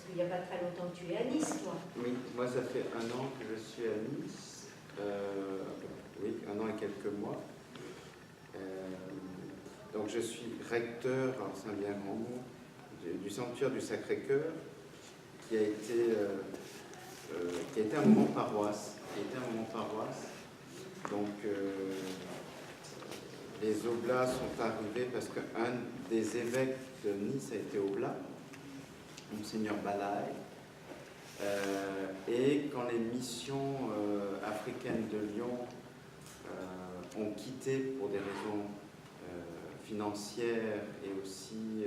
qu'il n'y a pas très longtemps que tu es à Nice, toi. Oui, moi ça fait 1 an que je suis à Nice. Oui, 1 an et quelques mois. Donc je suis recteur, alors c'est un bien grand mot, du sanctuaire du Sacré-Cœur, qui a été un moment paroisse. Donc les oblats sont arrivés parce qu'un des évêques de Nice a été oblat, Monseigneur Balaï. Et quand les missions africaines de Lyon ont quitté pour des raisons financières et aussi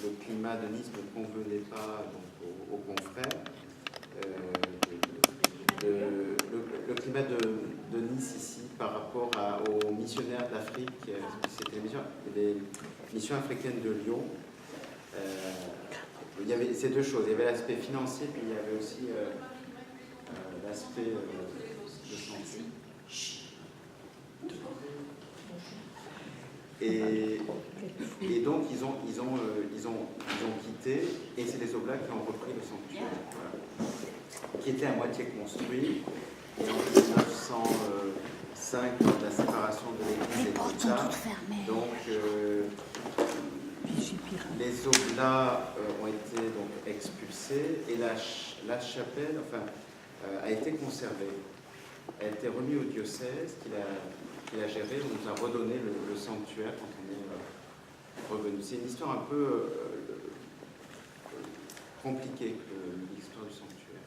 le climat de Nice ne convenait pas donc, aux confrères, le climat de Nice ici par rapport aux missionnaires d'Afrique, c'était les missions africaines de Lyon. Il y avait ces deux choses, il y avait l'aspect financier, puis il y avait aussi l'aspect de santé. Et donc ils ont quitté, et c'est les Oblats qui ont repris le sanctuaire, voilà, qui était à moitié construit. Et en 1905, lors de la séparation de l'Église et de l'État, donc les Oblats ont été donc expulsés, et la chapelle, enfin, a été conservée. Elle a été remise au diocèse qui l'a gérée. On nous a redonné le sanctuaire quand on est revenu. C'est une histoire un peu compliquée, l'histoire du sanctuaire.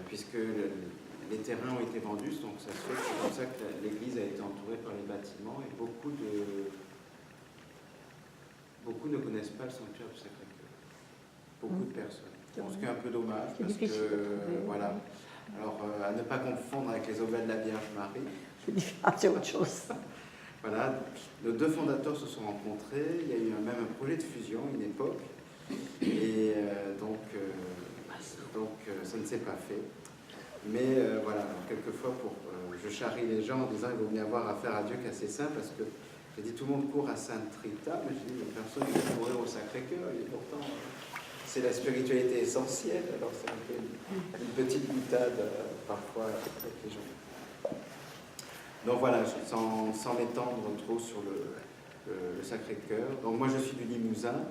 Puisque les terrains ont été vendus, donc ça se fait que c'est comme ça que l'église a été entourée par les bâtiments, et beaucoup ne connaissent pas le sanctuaire du Sacré-Cœur. Beaucoup de personnes. Ce qui est un peu dommage, parce que, voilà. Alors, à ne pas confondre avec les Oblats de la Vierge Marie. C'est autre chose. Voilà, nos deux fondateurs se sont rencontrés, il y a eu même un projet de fusion, une époque, et donc ça ne s'est pas fait. Mais voilà, quelquefois, je charrie les gens en disant qu'il vaut mieux avoir affaire à Dieu qu'à ses saints, parce que j'ai dit tout le monde court à Sainte Rita, mais je dis personne ne peut courir au Sacré-Cœur, et pourtant c'est la spiritualité essentielle, alors c'est un peu une petite boutade parfois avec les gens. Donc voilà, sans m'étendre trop sur le Sacré-Cœur. Donc moi je suis du Limousin,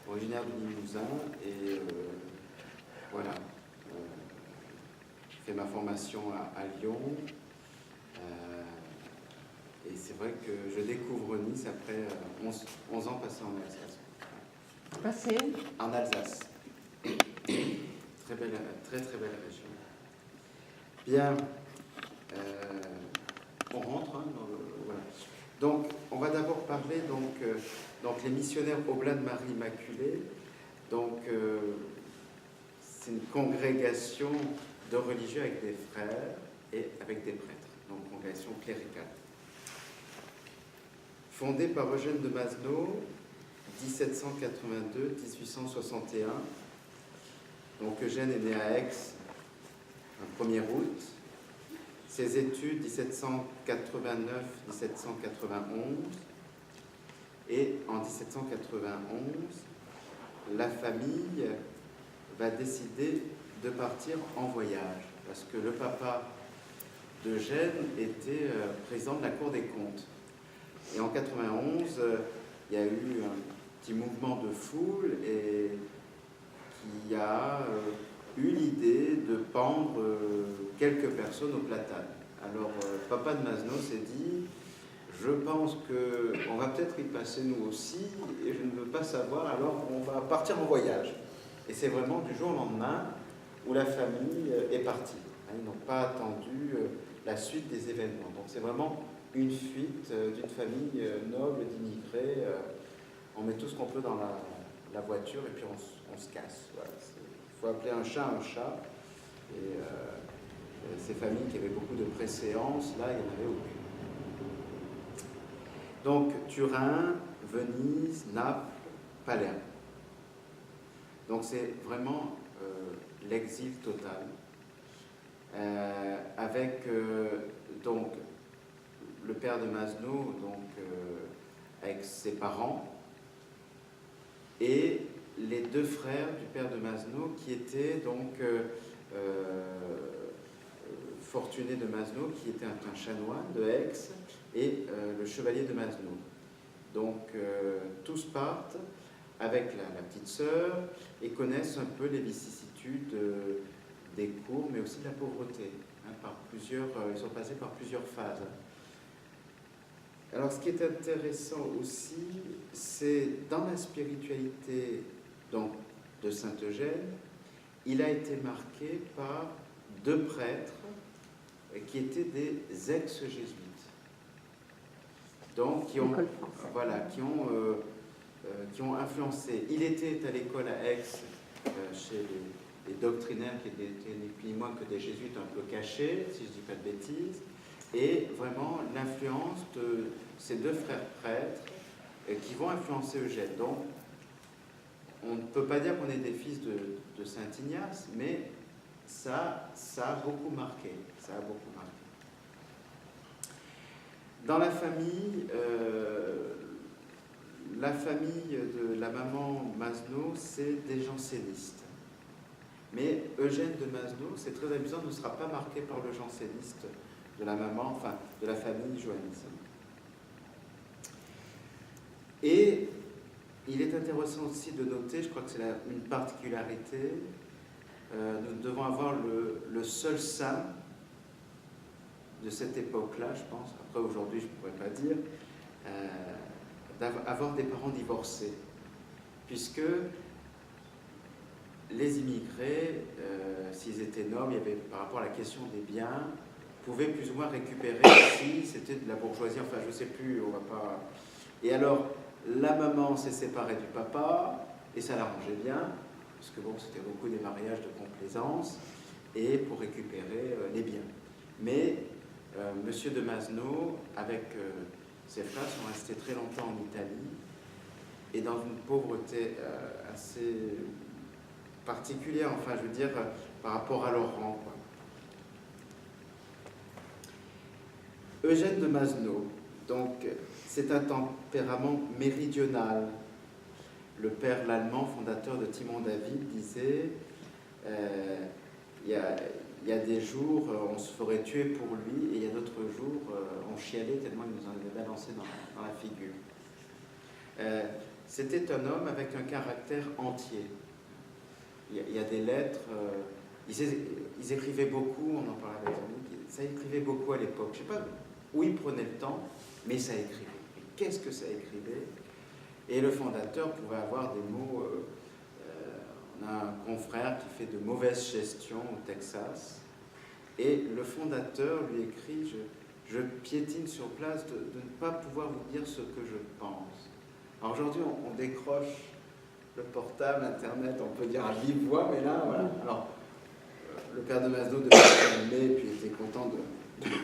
originaire du Limousin, et voilà, j'ai fait ma formation à Lyon, et c'est vrai que je découvre Nice après 11 ans passés en Alsace. Passé En Alsace. Très belle, très belle région. Bien. On rentre, hein, voilà. Donc, on va d'abord parler donc les missionnaires Oblats de Marie Immaculée. Donc, c'est une congrégation de religieux avec des frères et avec des prêtres, donc congrégation cléricale. Fondée par Eugène de Masneau, 1782-1861. Donc, Eugène est né à Aix, le 1er août. Ses études 1789-1791, et en 1791, la famille va décider de partir en voyage, parce que le papa d'Eugène était président de la Cour des comptes. Et en 91, il y a eu un petit mouvement de foule et qui a eu l'idée de pendre quelques personnes au platane. Alors, papa de Masneau s'est dit, je pense qu'on va peut-être y passer nous aussi, et je ne veux pas savoir, alors on va partir en voyage. Et c'est vraiment du jour au lendemain où la famille est partie. Ils n'ont pas attendu la suite des événements. Donc c'est vraiment une fuite d'une famille noble, d'immigrés. On met tout ce qu'on peut dans la voiture et puis on se casse. Voilà. Il faut appeler un chat. Et ces familles qui avaient beaucoup de préséance, là, il n'y en avait aucune. Donc, Turin, Venise, Naples, Palerme. Donc, c'est vraiment l'exil total. Avec donc le père de Masneau, donc avec ses parents, et les deux frères du père de Masneau qui étaient donc Fortuné de Masneau, qui était un chanoine de Aix, et le chevalier de Masneau. Donc tous partent avec la petite sœur et connaissent un peu les vicissitudes des cours, mais aussi de la pauvreté. Ils sont passés par plusieurs phases. Alors ce qui est intéressant aussi, c'est dans la spiritualité donc, de Saint-Eugène, il a été marqué par deux prêtres qui étaient des ex-jésuites. Donc qui ont influencé. Il était à l'école à Aix, chez les doctrinaires qui étaient ni plus ni moins que des jésuites un peu cachés, si je ne dis pas de bêtises, et vraiment l'influence de ces deux frères prêtres qui vont influencer Eugène. Donc, on ne peut pas dire qu'on est des fils de Saint Ignace, mais ça a beaucoup marqué. Ça a beaucoup marqué. Dans la famille de la maman Masneau, c'est des jansénistes. Mais Eugène de Masneau, c'est très amusant, ne sera pas marqué par le janséniste de la maman, enfin de la famille joannisme. Et il est intéressant aussi de noter, je crois que c'est une particularité, nous devons avoir le seul saint de cette époque-là, je pense, après aujourd'hui je ne pourrais pas dire, d'avoir des parents divorcés, puisque les immigrés, s'ils étaient nobles, il y avait, par rapport à la question des biens, pouvaient plus ou moins récupérer si c'était de la bourgeoisie, enfin je ne sais plus, on va pas... Et alors, la maman s'est séparée du papa, et ça l'arrangeait bien, parce que bon, c'était beaucoup des mariages de complaisance, et pour récupérer les biens. Mais Monsieur de Masneau, avec ses frères, sont restés très longtemps en Italie, et dans une pauvreté assez particulière, enfin je veux dire, par rapport à leur rang, quoi. Eugène de Masneau, donc c'est un tempérament méridional. Le père Lallemand, fondateur de Timon David, disait il y a des jours on se ferait tuer pour lui, et il y a d'autres jours on chialait tellement il nous en avait balancé dans la figure. C'était un homme avec un caractère entier. Il y a des lettres, ils écrivaient beaucoup, on en parlait avec les amis, ça écrivait beaucoup à l'époque. Je ne sais pas où ils prenaient le temps, mais ça écrivait. Et qu'est-ce que ça écrivait? Et le fondateur pouvait avoir des mots... on a un confrère qui fait de mauvaise gestion au Texas, et le fondateur lui écrit « Je piétine sur place de ne pas pouvoir vous dire ce que je pense ». Alors aujourd'hui, on décroche le portable, Internet, on peut dire à vive voix, mais là, voilà. Alors, le père de Masneau devait se calmer, puis était content de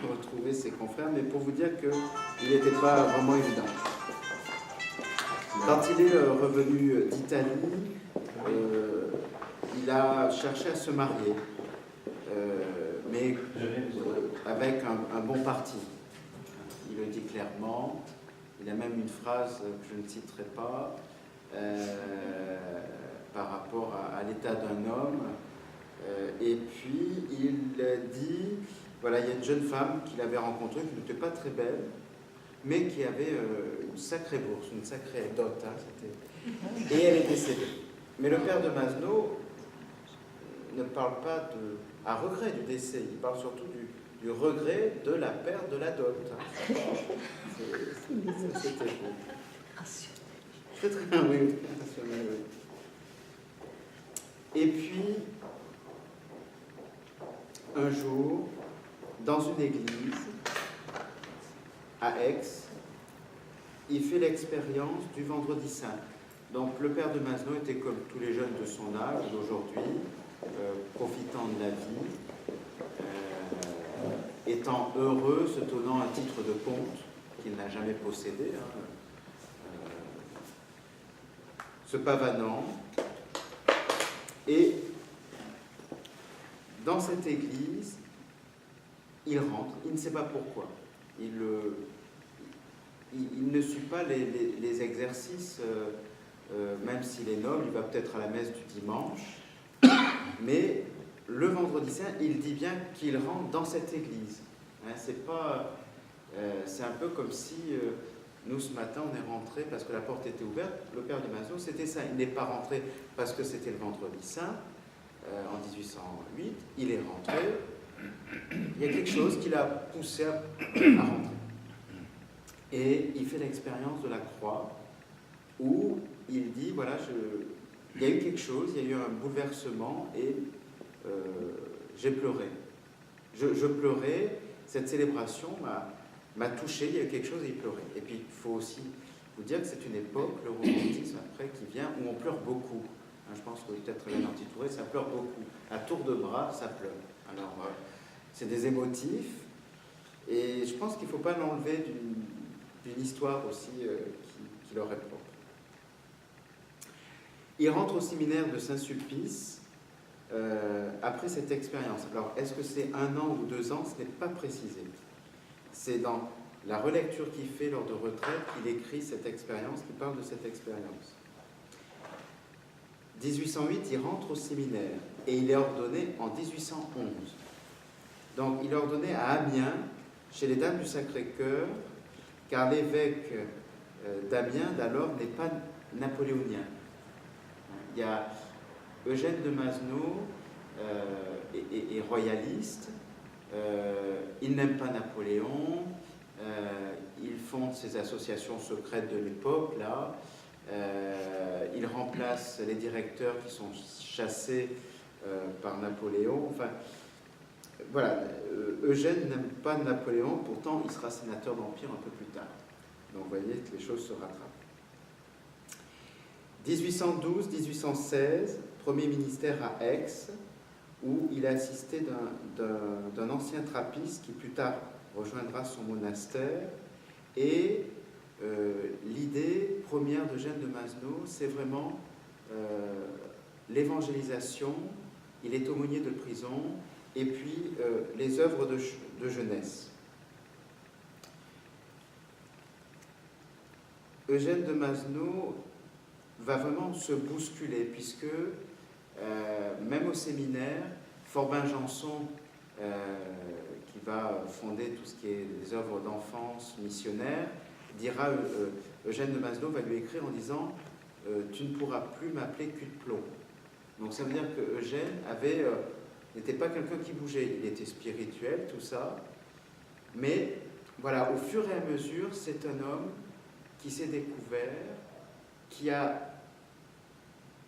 retrouver ses confrères, mais pour vous dire qu'il n'était pas vraiment évident. Quand il est revenu d'Italie, il a cherché à se marier, mais avec un bon parti. Il le dit clairement. Il a même une phrase que je ne citerai pas par rapport à l'état d'un homme. Et puis il dit, voilà, il y a une jeune femme qu'il avait rencontrée qui n'était pas très belle, mais qui avait une sacrée bourse, une sacrée dot, et elle est décédée. Mais le père de Masneau ne parle pas à regret du décès, il parle surtout du regret de la perte de la dot. C'était beau. Très très bien, oui, rationnel, oui. Et puis, un jour, dans une église, à Aix, il fait l'expérience du Vendredi Saint. Donc le père de Masneau était comme tous les jeunes de son âge d'aujourd'hui, profitant de la vie, étant heureux, se tenant un titre de comte qu'il n'a jamais possédé, se pavanant, et dans cette église, il rentre, il ne sait pas pourquoi. Il ne suit pas les exercices même s'il est noble, il va peut-être à la messe du dimanche, mais le vendredi saint, il dit bien qu'il rentre dans cette église. Hein, c'est un peu comme si nous, ce matin, on est rentré parce que la porte était ouverte. Le père du Masno, c'était ça. Il n'est pas rentré parce que c'était le vendredi saint, en 1808. Il est rentré. Il y a quelque chose qui l'a poussé à rentrer. Et il fait l'expérience de la croix, où il dit, voilà, il y a eu quelque chose, il y a eu un bouleversement, et j'ai pleuré. Je pleurais, cette célébration m'a touché, il y a eu quelque chose et il pleurait. Et puis, il faut aussi vous dire que c'est une époque, le romantisme après, qui vient, où on pleure beaucoup. Hein, je pense que peut-être Hélène Antitouré, ça pleure beaucoup. À tour de bras, ça pleure. Alors, c'est des émotifs, et je pense qu'il ne faut pas l'enlever d'une histoire aussi qui leur est propre. Il rentre au séminaire de Saint-Sulpice après cette expérience. Alors, est-ce que c'est 1 an ou 2 ans? Ce n'est pas précisé. C'est dans la relecture qu'il fait lors de retraite qu'il écrit cette expérience, qu'il parle de cette expérience. 1808, il rentre au séminaire et il est ordonné en 1811. Donc, il est ordonné à Amiens, chez les Dames du Sacré-Cœur, car l'évêque d'Amiens d'alors n'est pas napoléonien. Il y a Eugène de Masno est royaliste, il n'aime pas Napoléon, il fonde ses associations secrètes de l'époque, là, il remplace les directeurs qui sont chassés par Napoléon. Enfin, voilà, Eugène n'aime pas Napoléon, pourtant il sera sénateur d'Empire un peu plus tard. Donc vous voyez que les choses se rattrapent. 1812-1816, premier ministère à Aix, où il a assisté d'un ancien trappiste qui plus tard rejoindra son monastère. Et l'idée première d'Eugène de Masno, c'est vraiment l'évangélisation. Il est aumônier de prison, et puis les œuvres de jeunesse. Eugène de Masno va vraiment se bousculer, puisque même au séminaire, Forbin Janson, qui va fonder tout ce qui est des œuvres d'enfance missionnaires, dira, Eugène de Masno va lui écrire en disant tu ne pourras plus m'appeler cul de plomb. Donc ça veut dire que Eugène n'était pas quelqu'un qui bougeait, il était spirituel, tout ça, mais voilà, au fur et à mesure, c'est un homme qui s'est découvert, qui a,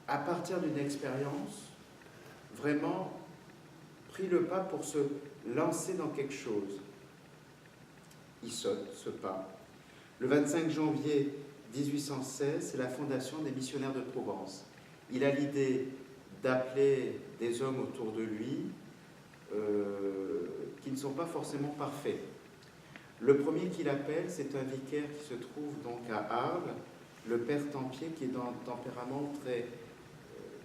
à partir d'une expérience, vraiment pris le pas pour se lancer dans quelque chose. Il saute ce pas. Le 25 janvier 1816, c'est la fondation des missionnaires de Provence. Il a l'idée d'appeler des hommes autour de lui qui ne sont pas forcément parfaits. Le premier qu'il appelle, c'est un vicaire qui se trouve donc à Arles, le père Tempier, qui est d'un tempérament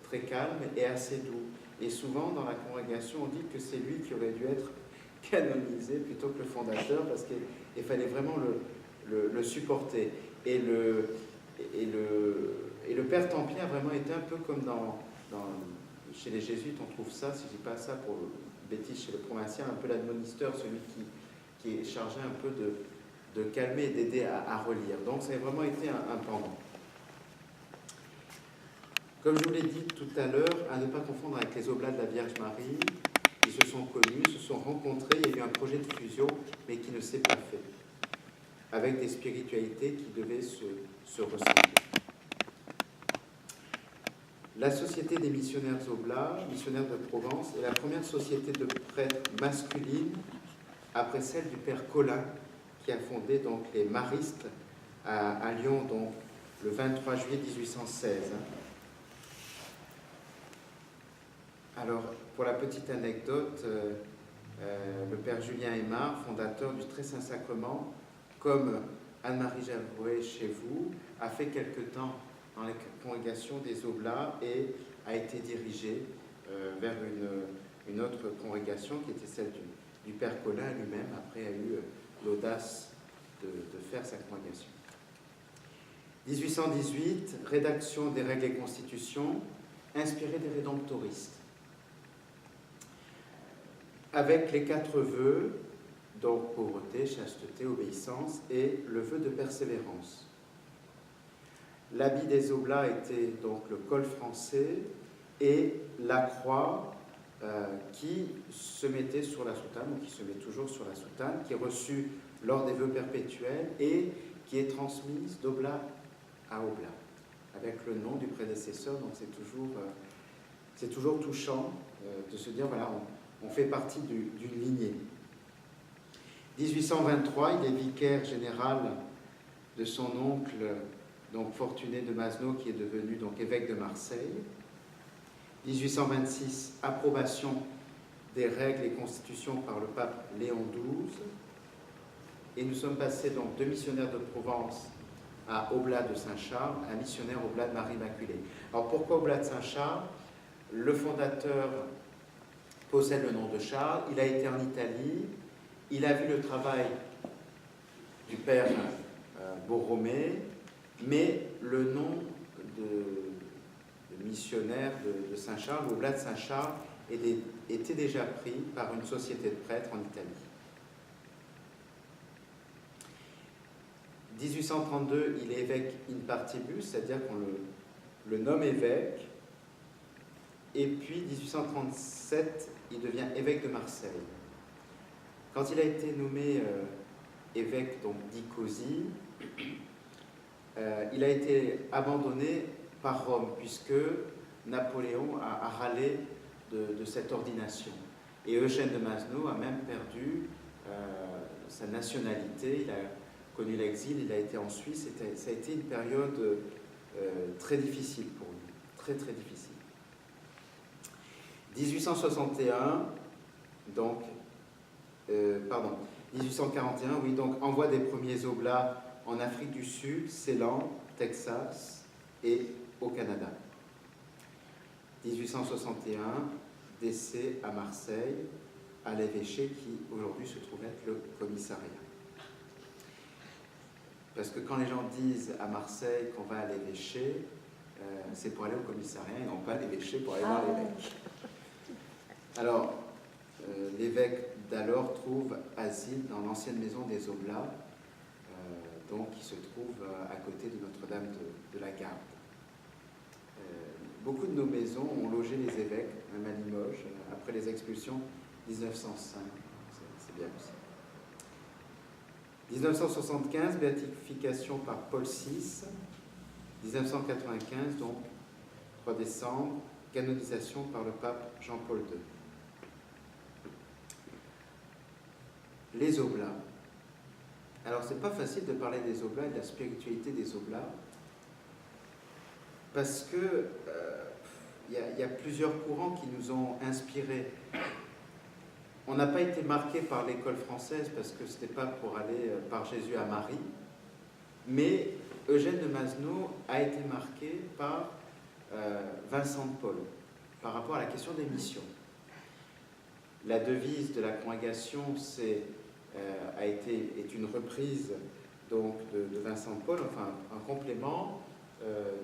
très calme et assez doux. Et souvent, dans la congrégation, on dit que c'est lui qui aurait dû être canonisé plutôt que le fondateur, parce qu'il fallait vraiment le supporter. Et le père Tempier a vraiment été un peu comme chez les jésuites, on trouve ça, si je ne dis pas ça pour bêtise chez les provinciens, un peu l'admonisteur, celui qui est chargé un peu de calmer et d'aider à relire. Donc ça a vraiment été un pendant. Comme je vous l'ai dit tout à l'heure, à ne pas confondre avec les Oblats de la Vierge Marie, ils se sont connus, se sont rencontrés, il y a eu un projet de fusion, mais qui ne s'est pas fait, avec des spiritualités qui devaient se ressembler. La Société des missionnaires Oblats, missionnaires de Provence, est la première société de prêtres masculine après celle du père Colin, qui a fondé donc les Maristes à Lyon, donc le 23 juillet 1816. Alors, pour la petite anecdote, le père Julien Aymar, fondateur du Très Saint Sacrement, comme Anne-Marie Javoué chez vous, a fait quelque temps dans la congrégation des Oblats et a été dirigé vers une autre congrégation qui était celle du père Colin lui-même, après a eu l'audace de faire sa congrégation. 1818, rédaction des règles et constitutions, inspirée des rédemptoristes. Avec les 4 vœux, donc pauvreté, chasteté, obéissance, et le vœu de persévérance. L'habit des oblats était donc le col français et la croix qui se mettait sur la soutane, ou qui se met toujours sur la soutane, qui est reçue lors des vœux perpétuels et qui est transmise d'oblat à oblat, avec le nom du prédécesseur. Donc c'est toujours touchant de se dire, voilà, on fait partie d'une lignée. 1823, il est vicaire général de son oncle, donc Fortuné de Masneau, qui est devenu donc évêque de Marseille. 1826, approbation des règles et constitutions par le pape Léon XII. Et nous sommes passés donc de missionnaire de Provence à Oblat de Saint-Charles, à missionnaire Oblat de Marie-Immaculée. Alors pourquoi Oblat de Saint-Charles? Le fondateur possède le nom de Charles, il a été en Italie, il a vu le travail du père Borromée, mais le nom de missionnaire de Saint-Charles, Oblat de Saint-Charles, était déjà pris par une société de prêtres en Italie. 1832, il est évêque in partibus, c'est-à-dire qu'on le nomme évêque. Et puis, 1837, il devient évêque de Marseille. Quand il a été nommé évêque d'Icosie, il a été abandonné par Rome, puisque Napoléon a râlé de cette ordination. Et Eugène de Masneau a même perdu sa nationalité. Il a connu l'exil, il a été en Suisse. Ça a été une période très difficile pour lui, très très difficile. 1861, donc, 1841, oui, donc envoi des premiers oblats en Afrique du Sud, Ceylan, Texas et au Canada. 1861, décès à Marseille, à l'évêché qui aujourd'hui se trouve être le commissariat. Parce que quand les gens disent à Marseille qu'on va à l'évêché, c'est pour aller au commissariat et non pas à l'évêché pour aller voir l'évêque. Alors, l'évêque d'alors trouve asile dans l'ancienne maison des Oblats, donc qui se trouve à côté de Notre-Dame de la Garde. Beaucoup de nos maisons ont logé les évêques, même à Limoges, après les expulsions 1905. C'est bien aussi. 1975, béatification par Paul VI. 1995, donc 3 décembre, canonisation par le pape Jean-Paul II. Les oblats. Alors, c'est pas facile de parler des oblats et de la spiritualité des oblats, parce que y a plusieurs courants qui nous ont inspirés. On n'a pas été marqué par l'école française, parce que ce n'était pas pour aller par Jésus à Marie, mais Eugène de Masneau a été marqué par Vincent de Paul, par rapport à la question des missions. La devise de la congrégation est une reprise donc, de Vincent de Paul, enfin un complément.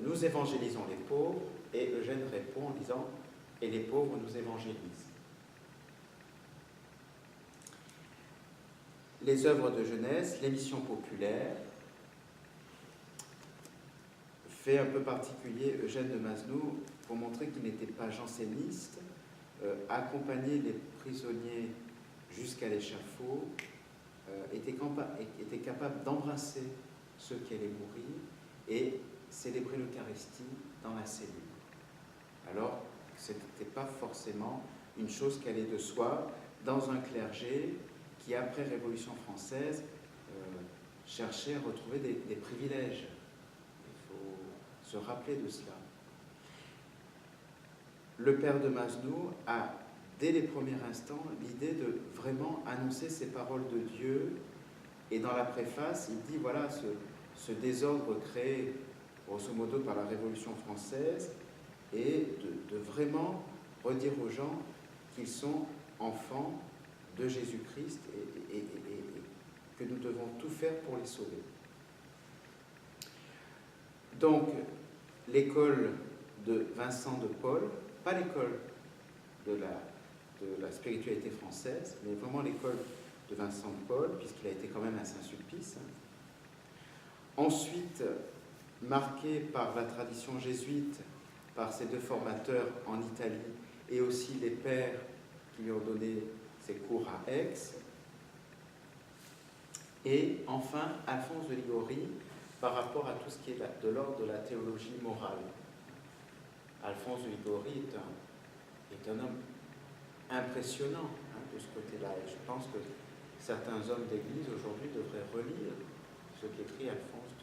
Nous évangélisons les pauvres, et Eugène répond en disant « et les pauvres nous évangélisent ». Les œuvres de jeunesse, les missions populaires, fait un peu particulier Eugène de Masneau pour montrer qu'il n'était pas janséniste, accompagner les prisonniers jusqu'à l'échafaud, était capable d'embrasser ceux qui allaient mourir et célébrer l'Eucharistie dans la cellule. Alors, ce n'était pas forcément une chose qui allait de soi dans un clergé qui, après Révolution française, cherchait à retrouver des privilèges. Il faut se rappeler de cela. Le père de Masneau a, dès les premiers instants, l'idée de vraiment annoncer ces paroles de Dieu. Et dans la préface, il dit, voilà, ce désordre créé, grosso modo, par la Révolution française, et de vraiment redire aux gens qu'ils sont enfants de Jésus-Christ et que nous devons tout faire pour les sauver. Donc, l'école de Vincent de Paul, pas l'école de la spiritualité française, mais vraiment l'école de Vincent de Paul, puisqu'il a été quand même à Saint-Sulpice. Ensuite, marqué par la tradition jésuite, par ses deux formateurs en Italie, et aussi les pères qui lui ont donné ses cours à Aix. Et enfin, Alphonse de Liguori, par rapport à tout ce qui est de l'ordre de la théologie morale. Alphonse de Liguori est un homme impressionnant de ce côté-là. Et je pense que certains hommes d'Église aujourd'hui devraient relire ce qu'écrit Alphonse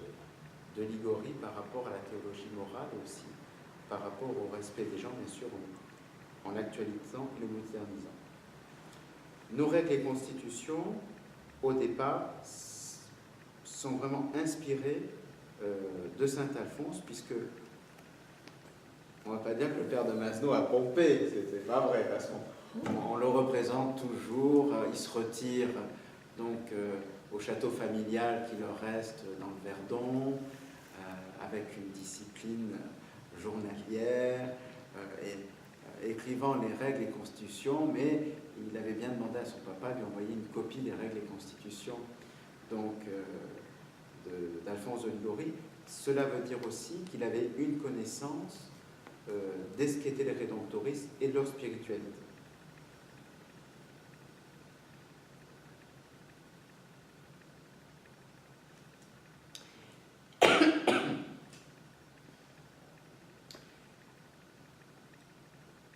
de Liguori par rapport à la théologie morale et aussi par rapport au respect des gens, bien sûr, en actualisant et le modernisant. Nos règles et constitutions, au départ, sont vraiment inspirées de saint Alphonse, puisque on ne va pas dire que le père de Masneau a pompé, c'est pas vrai, parce qu'on le représente toujours, il se retire donc au château familial qui leur reste dans le Verdon, avec une discipline journalière, écrivant les règles et constitutions, mais il avait bien demandé à son papa de lui envoyer une copie des règles et constitutions donc d'Alphonse de Liguori. Cela veut dire aussi qu'il avait une connaissance de ce qu'étaient les rédemptoristes et de leur spiritualité.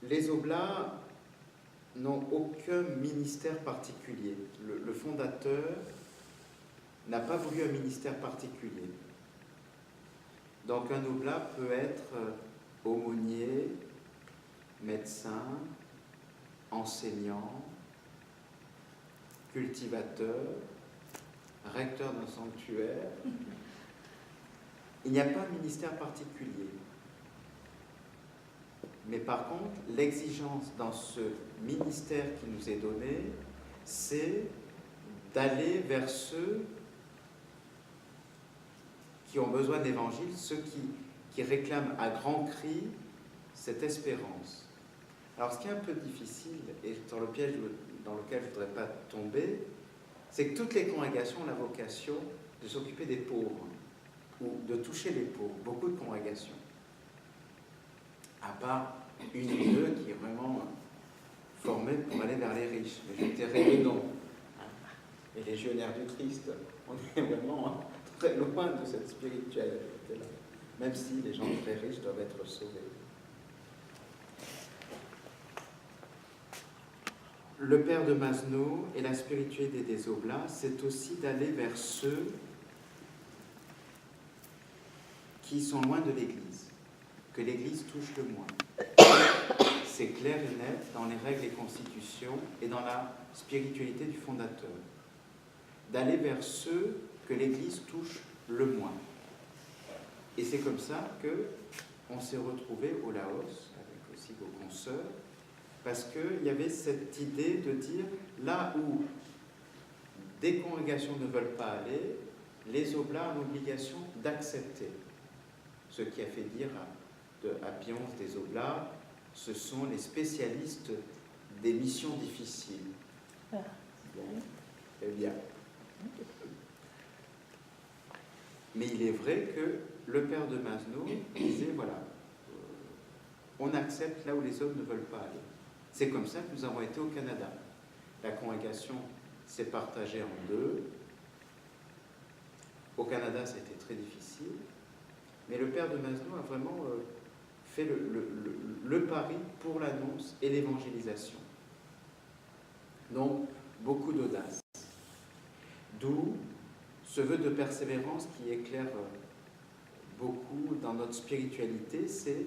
Les Oblats n'ont aucun ministère particulier. Le fondateur n'a pas voulu un ministère particulier. Donc un oblat peut être aumônier, médecin, enseignant, cultivateur, recteur d'un sanctuaire. Il n'y a pas un ministère particulier. Mais par contre, l'exigence dans ce ministère qui nous est donné, c'est d'aller vers ceux qui ont besoin d'évangile, ceux qui réclament à grands cris cette espérance. Alors ce qui est un peu difficile, et dans le piège dans lequel je ne voudrais pas tomber, c'est que toutes les congrégations ont la vocation de s'occuper des pauvres, ou de toucher les pauvres, beaucoup de congrégations. À part une ou deux qui est vraiment formée pour aller vers les riches. Mais je tairai les noms. Et les légionnaires du Christ, on est vraiment très loin de cette spiritualité-là, même si les gens très riches doivent être sauvés. Le père de Masneau et la spiritualité des Oblats, c'est aussi d'aller vers ceux qui sont loin de l'Église, que l'Église touche le moins. C'est clair et net dans les règles et constitutions et dans la spiritualité du fondateur. D'aller vers ceux que l'Église touche le moins. Et c'est comme ça qu'on s'est retrouvé au Laos, avec aussi vos consoeurs, parce qu'il y avait cette idée de dire, là où des congrégations ne veulent pas aller, les Oblats ont l'obligation d'accepter. Ce qui a fait dire à Pionce des Oblats, ce sont les spécialistes des missions difficiles. Bon, eh bien. Mais il est vrai que le père de Masneau disait, voilà, on accepte là où les hommes ne veulent pas aller. C'est comme ça que nous avons été au Canada. La congrégation s'est partagée en deux. Au Canada, ça a été très difficile. Mais le père de Masneau a vraiment fait le pari pour l'annonce et l'évangélisation. Donc, beaucoup d'audace. D'où ce vœu de persévérance qui éclaire beaucoup dans notre spiritualité, c'est,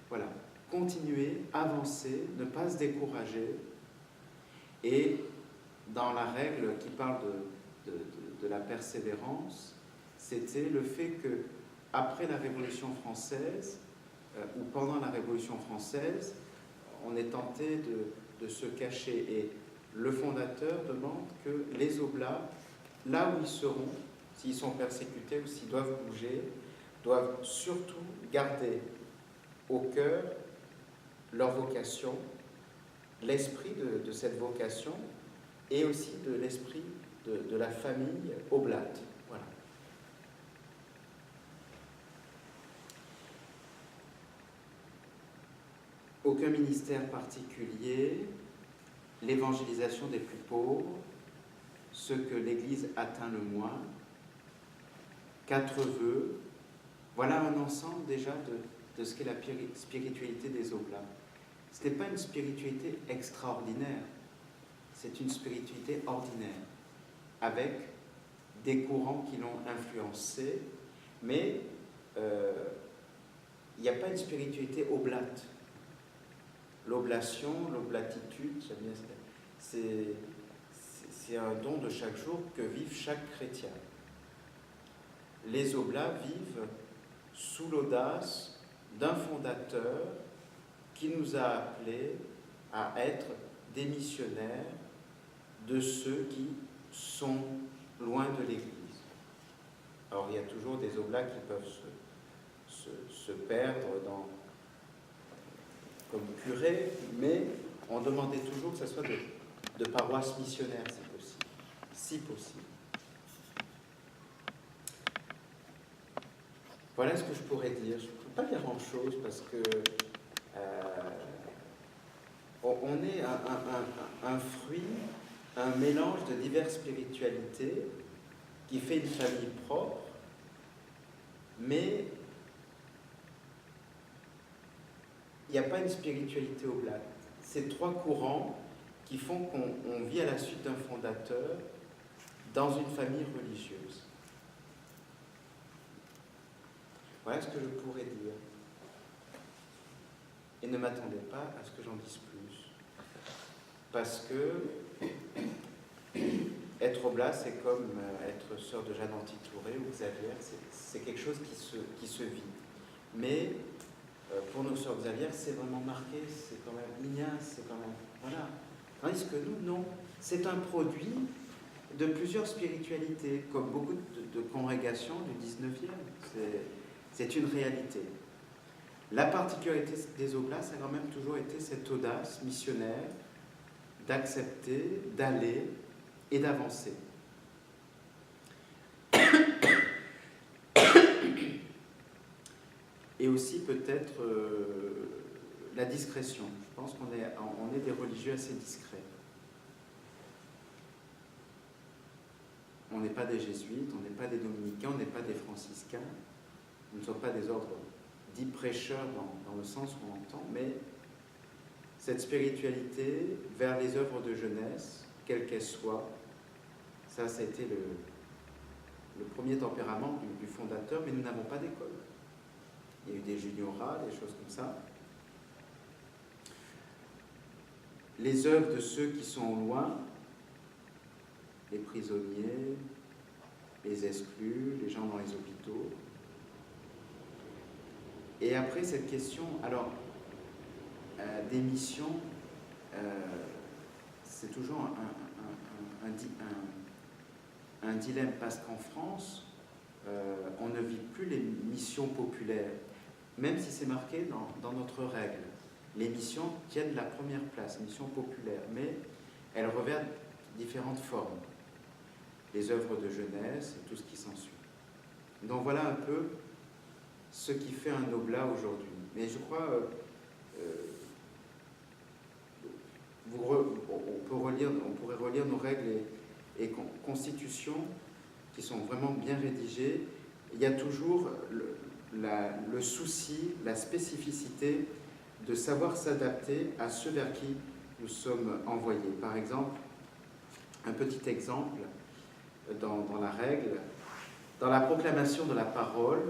voilà, continuer, avancer, ne pas se décourager. Et dans la règle qui parle de la persévérance, c'était le fait que après la Révolution française, ou pendant la Révolution française, on est tenté de se cacher. Et le fondateur demande que les Oblats, là où ils seront, s'ils sont persécutés ou s'ils doivent bouger, doivent surtout garder au cœur leur vocation, l'esprit de cette vocation et aussi de l'esprit de la famille oblate. Voilà. Aucun ministère particulier, l'évangélisation des plus pauvres, ceux que l'Église atteint le moins, 4 vœux, voilà un ensemble déjà de ce qu'est la spiritualité des Oblats. Ce n'est pas une spiritualité extraordinaire, c'est une spiritualité ordinaire, avec des courants qui l'ont influencée, mais il n'y a pas une spiritualité oblate. L'oblation, l'oblatitude, c'est un don de chaque jour que vivent chaque chrétien. Les Oblats vivent sous l'audace d'un fondateur qui nous a appelés à être des missionnaires de ceux qui sont loin de l'Église. Alors il y a toujours des Oblats qui peuvent se perdre comme curé, mais on demandait toujours que ce soit de paroisses missionnaires, si possible. Voilà ce que je pourrais dire. Je ne peux pas dire grand-chose parce que on est un fruit, un mélange de diverses spiritualités qui fait une famille propre, mais il n'y a pas une spiritualité oblate. C'est 3 courants qui font qu'on vit à la suite d'un fondateur dans une famille religieuse. Voilà ce que je pourrais dire. Et ne m'attendez pas à ce que j'en dise plus. Parce que être oblat, c'est comme être sœur de Jeanne Antitouré ou Xavier, c'est quelque chose qui se vit. Mais pour nos sœurs Xavier, c'est vraiment marqué, c'est quand même ignace, c'est quand même... Voilà. Tandis que nous, non. C'est un produit de plusieurs spiritualités, comme beaucoup de congrégations du 19e. C'est une réalité. La particularité des Oblats, ça a quand même toujours été cette audace missionnaire d'accepter, d'aller et d'avancer. Et aussi peut-être la discrétion. Je pense qu'on est des religieux assez discrets. On n'est pas des jésuites, on n'est pas des dominicains, on n'est pas des franciscains. Nous ne sommes pas des ordres dits prêcheurs dans le sens qu'on entend, mais cette spiritualité vers les œuvres de jeunesse, quelles qu'elles soient, ça a été le premier tempérament du fondateur, mais nous n'avons pas d'école. Il y a eu des juniorats, des choses comme ça. Les œuvres de ceux qui sont loin, les prisonniers, les exclus, les gens dans les hôpitaux. Et après cette question, alors, des missions, c'est toujours un dilemme, parce qu'en France, on ne vit plus les missions populaires, même si c'est marqué dans notre règle. Les missions tiennent la première place, les missions populaires, mais elles revêtent différentes formes. Les œuvres de jeunesse et tout ce qui s'ensuit. Donc voilà un peu ce qui fait un oblat aujourd'hui. Mais je crois, on pourrait relire nos règles et constitutions qui sont vraiment bien rédigées. Il y a toujours le souci, la spécificité de savoir s'adapter à ceux vers qui nous sommes envoyés. Par exemple, un petit exemple dans la règle, dans la proclamation de la parole,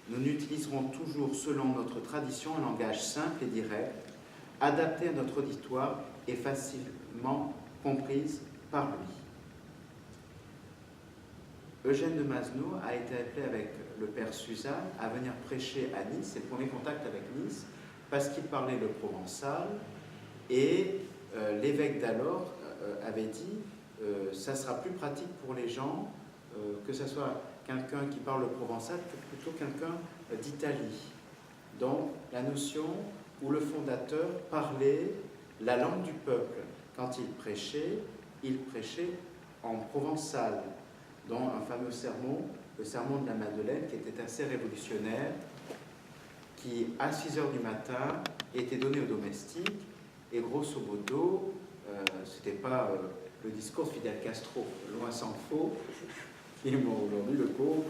nous utiliserons toujours, selon notre tradition, un langage simple et direct, adapté à notre auditoire et facilement comprise par lui. Eugène de Masneau a été appelé avec le père Suzanne à venir prêcher à Nice, c'est le premier contact avec Nice, parce qu'il parlait le provençal, et l'évêque d'alors avait dit ça sera plus pratique pour les gens que ce soit quelqu'un qui parle le provençal, plutôt quelqu'un d'Italie. Donc la notion où le fondateur parlait la langue du peuple. Quand il prêchait en provençal, dans un fameux sermon, le sermon de la Madeleine, qui était assez révolutionnaire, qui, à 6 heures du matin, était donné aux domestiques, et grosso modo, ce n'était pas le discours de Fidel Castro, loin s'en faut, qui est mort aujourd'hui, le pauvre,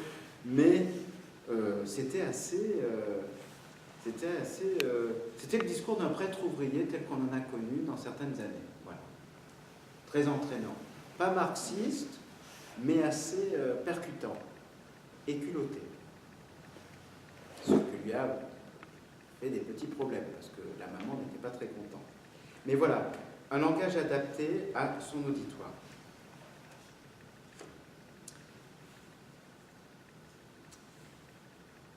mais c'était le discours d'un prêtre ouvrier tel qu'on en a connu dans certaines années. Voilà. Très entraînant. Pas marxiste, mais assez percutant et culotté. Ce qui lui a fait des petits problèmes, parce que la maman n'était pas très contente. Mais voilà, un langage adapté à son auditoire.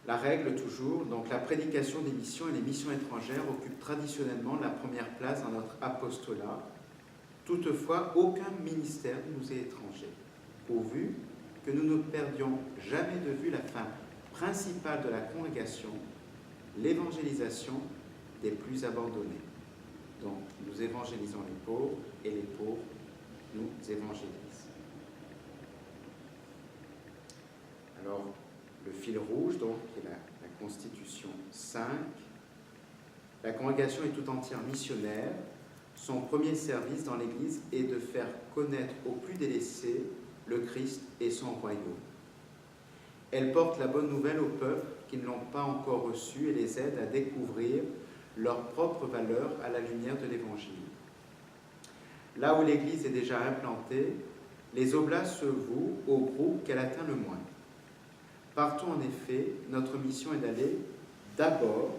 La règle toujours, donc la prédication des missions et les missions étrangères occupent traditionnellement la première place dans notre apostolat. Toutefois, aucun ministère ne nous est étranger, pourvu que nous ne perdions jamais de vue la fin principale de la congrégation, l'évangélisation des plus abandonnés. Donc, nous évangélisons les pauvres et les pauvres nous évangélisent. Alors, le fil rouge, donc, qui est la Constitution 5, la congrégation est tout entière missionnaire. Son premier service dans l'Église est de faire connaître aux plus délaissés le Christ et son royaume. Elle porte la bonne nouvelle aux peuples qui ne l'ont pas encore reçue et les aide à découvrir leur propre valeur à la lumière de l'Évangile. Là où l'Église est déjà implantée, les oblats se vouent au groupe qu'elle atteint le moins. Partout, en effet, notre mission est d'aller d'abord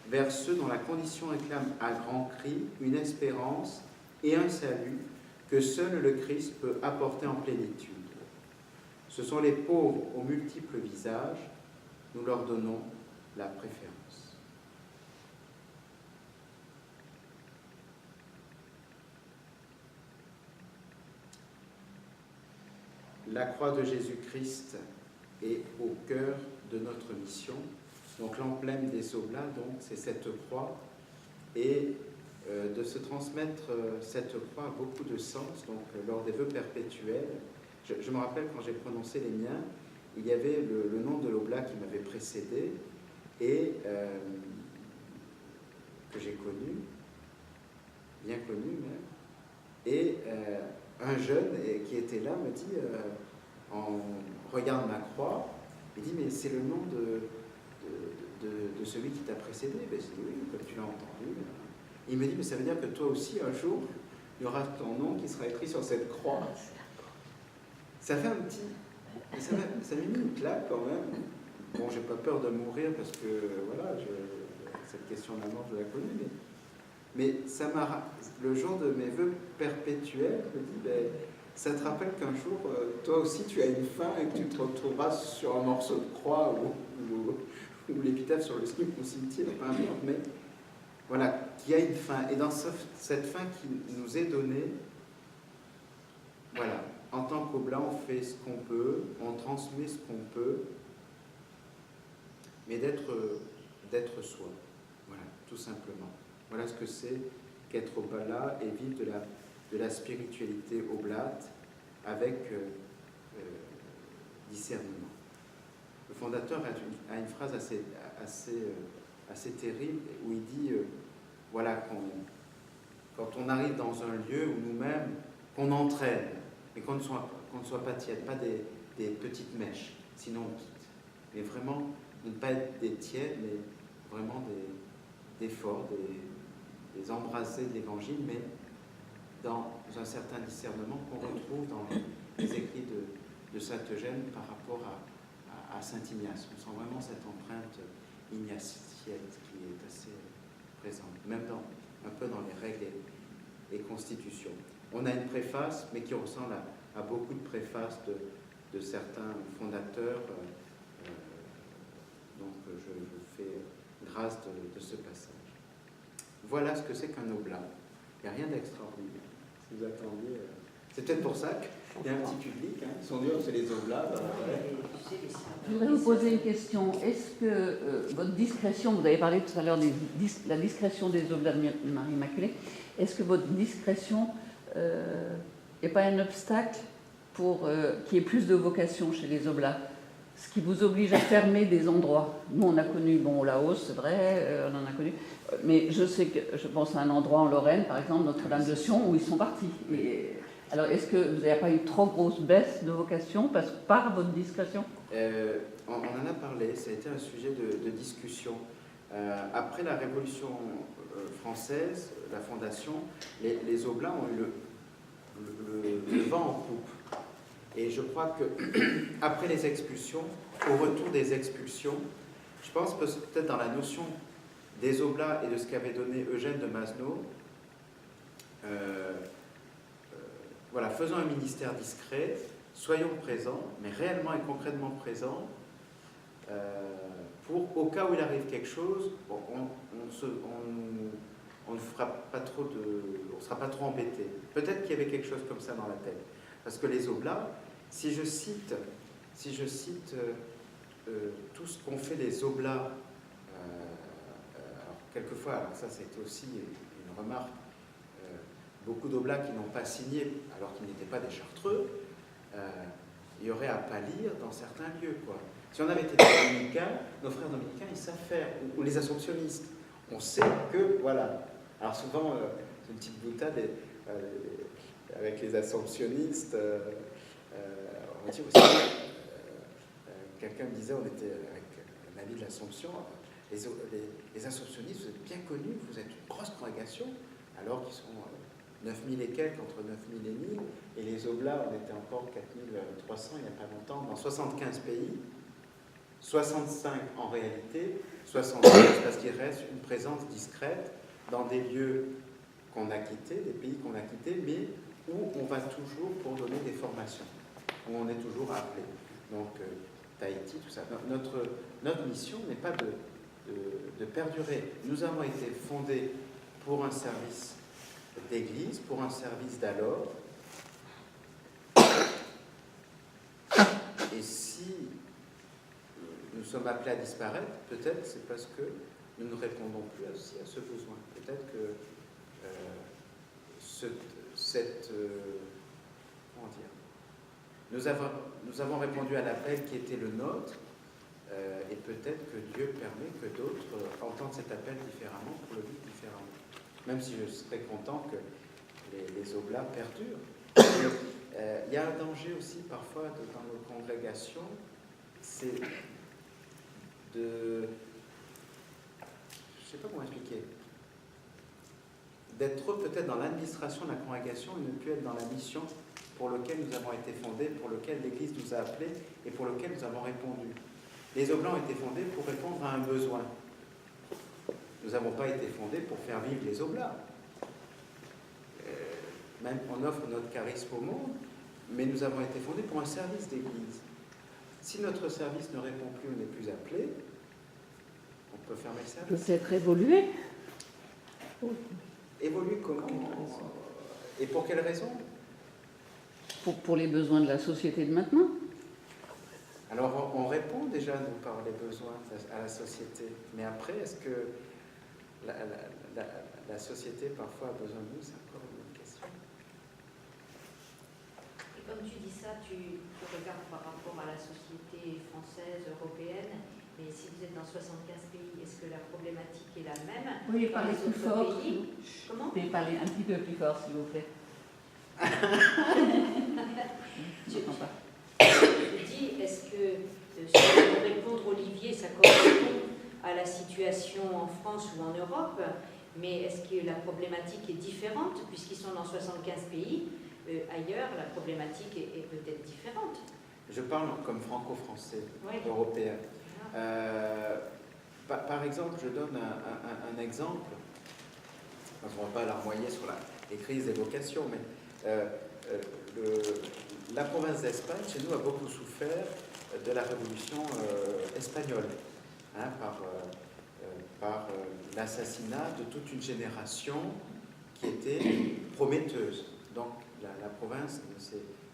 vers ceux dont la condition réclame à grands cris une espérance et un salut que seul le Christ peut apporter en plénitude. Ce sont les pauvres aux multiples visages, nous leur donnons la préférence. La croix de Jésus-Christ est au cœur de notre mission. Donc l'emblème des oblats, donc, c'est cette croix, et de se transmettre cette croix a beaucoup de sens. Donc lors des vœux perpétuels, je me rappelle quand j'ai prononcé les miens, il y avait le nom de l'oblat qui m'avait précédé et que j'ai connu, bien connu même, et un jeune qui était là me dit, regarde ma croix, il dit mais c'est le nom de celui qui t'a précédé. Ben, je dis oui, comme tu l'as entendu. Il me dit mais ça veut dire que toi aussi un jour il y aura ton nom qui sera écrit sur cette croix. Ça fait un petit, ça m'a mis une claque quand même. Bon, j'ai pas peur de mourir parce que voilà, cette question de la mort je la connais, mais ça m'a, le jour de mes vœux perpétuels, je me dis ben, ça te rappelle qu'un jour toi aussi tu as une fin et que tu te retrouveras sur un morceau de croix ou l'épitaphe sur le cimetière, peu importe, mais voilà, qu'il y a une fin. Et dans cette fin qui nous est donnée, voilà, en tant qu'oblats, on fait ce qu'on peut, on transmet ce qu'on peut, mais d'être soi, voilà, tout simplement. Voilà ce que c'est qu'être oblat et vivre de la spiritualité oblate avec discernement. Le fondateur a une phrase assez terrible où il dit voilà, quand on arrive dans un lieu où nous-mêmes, qu'on entraîne, mais qu'on ne soit pas tiède, pas des petites mèches, sinon on quitte. Mais vraiment, ne pas être des tièdes, mais vraiment des forts, des embrasés de l'Évangile, mais dans un certain discernement qu'on retrouve dans les écrits de Saint Eugène par rapport à Saint Ignace. On sent vraiment cette empreinte ignatienne qui est assez présente, même un peu dans les règles et constitutions. On a une préface, mais qui ressemble à beaucoup de préfaces de certains fondateurs. Donc je fais grâce de ce passage. Voilà ce que c'est qu'un oblat. Il n'y a rien d'extraordinaire. Si vous attendiez, c'est peut-être pour ça Il y a un petit public, hein. Ils sont durs, c'est les oblats. Je voudrais vous poser une question. Est-ce que votre discrétion, vous avez parlé tout à l'heure de la discrétion des oblats de Marie Immaculée, est-ce que votre discrétion n'est pas un obstacle pour qu'il y ait plus de vocation chez les oblats, ce qui vous oblige à fermer des endroits? Nous, on a connu, bon, Laos, c'est vrai, on en a connu, mais je sais que, je pense à un endroit en Lorraine, par exemple, Notre-Dame-de-Sion, où ils sont partis. Alors, est-ce que vous n'avez pas eu une trop grosse baisse de vocation par votre discrétion? On en a parlé, ça a été un sujet de discussion. Après la Révolution française, la Fondation, les oblats ont eu le vent en poupe. Et je crois que après les expulsions, au retour des expulsions, je pense que peut-être dans la notion des oblats et de ce qu'avait donné Eugène de Mazenod, voilà, faisons un ministère discret, soyons présents, mais réellement et concrètement présents, pour au cas où il arrive quelque chose, bon, on ne fera pas trop on sera pas trop embêté. Peut-être qu'il y avait quelque chose comme ça dans la tête, parce que les oblats, si je cite tout ce qu'ont fait les oblats, alors quelquefois, alors ça c'était aussi une remarque. Beaucoup d'oblats qui n'ont pas signé, alors qu'ils n'étaient pas des chartreux, il y aurait à pâlir dans certains lieux, quoi. Si on avait été des dominicains, nos frères dominicains, ils savent faire, ou les assomptionnistes. On sait que, voilà. Alors souvent, c'est une petite boutade avec les assomptionnistes. On dit aussi, quelqu'un me disait, on était avec un ami de l'Assomption, les assomptionnistes, vous êtes bien connus, vous êtes une grosse congrégation, alors qu'ils sont 9000 et quelques, entre 9000 et 1000, et les oblats, on était encore 4300 il n'y a pas longtemps, dans 75 pays, 65 en réalité, 75 parce qu'il reste une présence discrète dans des lieux qu'on a quittés, des pays qu'on a quittés, mais où on va toujours pour donner des formations, où on est toujours appelé. Donc Tahiti, tout ça. Notre mission n'est pas de perdurer. Nous avons été fondés pour un service d'église, pour un service d'alors. Et si nous sommes appelés à disparaître, peut-être c'est parce que nous ne répondons plus aussi à ce besoin. Peut-être que comment dire, nous avons répondu à l'appel qui était le nôtre, et peut-être que Dieu permet que d'autres entendent cet appel différemment, pour le vivre différemment. Même si je serais content que les oblats perdurent. Il y a un danger aussi parfois dans nos congrégations, c'est de... Je ne sais pas comment expliquer. D'être trop peut-être dans l'administration de la congrégation et ne plus être dans la mission pour laquelle nous avons été fondés, pour laquelle l'Église nous a appelés et pour laquelle nous avons répondu. Les oblats ont été fondés pour répondre à un besoin. Nous n'avons pas été fondés pour faire vivre les oblats. Même on offre notre charisme au monde, mais nous avons été fondés pour un service d'église. Si notre service ne répond plus, on n'est plus appelé, on peut fermer le service. Peut-être évoluer. Évoluer comment? Et pour quelles raisons? Pour les besoins de la société de maintenant. Alors on répond déjà nous par les besoins à la société, mais après est-ce que la société parfois a besoin de nous? C'est encore une autre question. Et comme tu dis ça, tu regardes par rapport à la société française, européenne, mais si vous êtes dans 75 pays, est-ce que la problématique est la même? Oui, parlez plus fort. Pays? Comment? Vous pouvez parler un petit peu plus fort, s'il vous plaît. Je ne comprends pas. Je dis, est-ce que ce que peut répondre Olivier, ça correspond à la situation en France ou en Europe, mais est-ce que la problématique est différente, puisqu'ils sont dans 75 pays, ailleurs, la problématique est peut-être différente. Je parle comme franco-français, Oui. européen. Par exemple, je donne un exemple, on ne va pas larmoyer sur les crises des vocations, mais la province d'Espagne, chez nous, a beaucoup souffert de la révolution espagnole, hein, par l'assassinat de toute une génération qui était prometteuse. Donc la province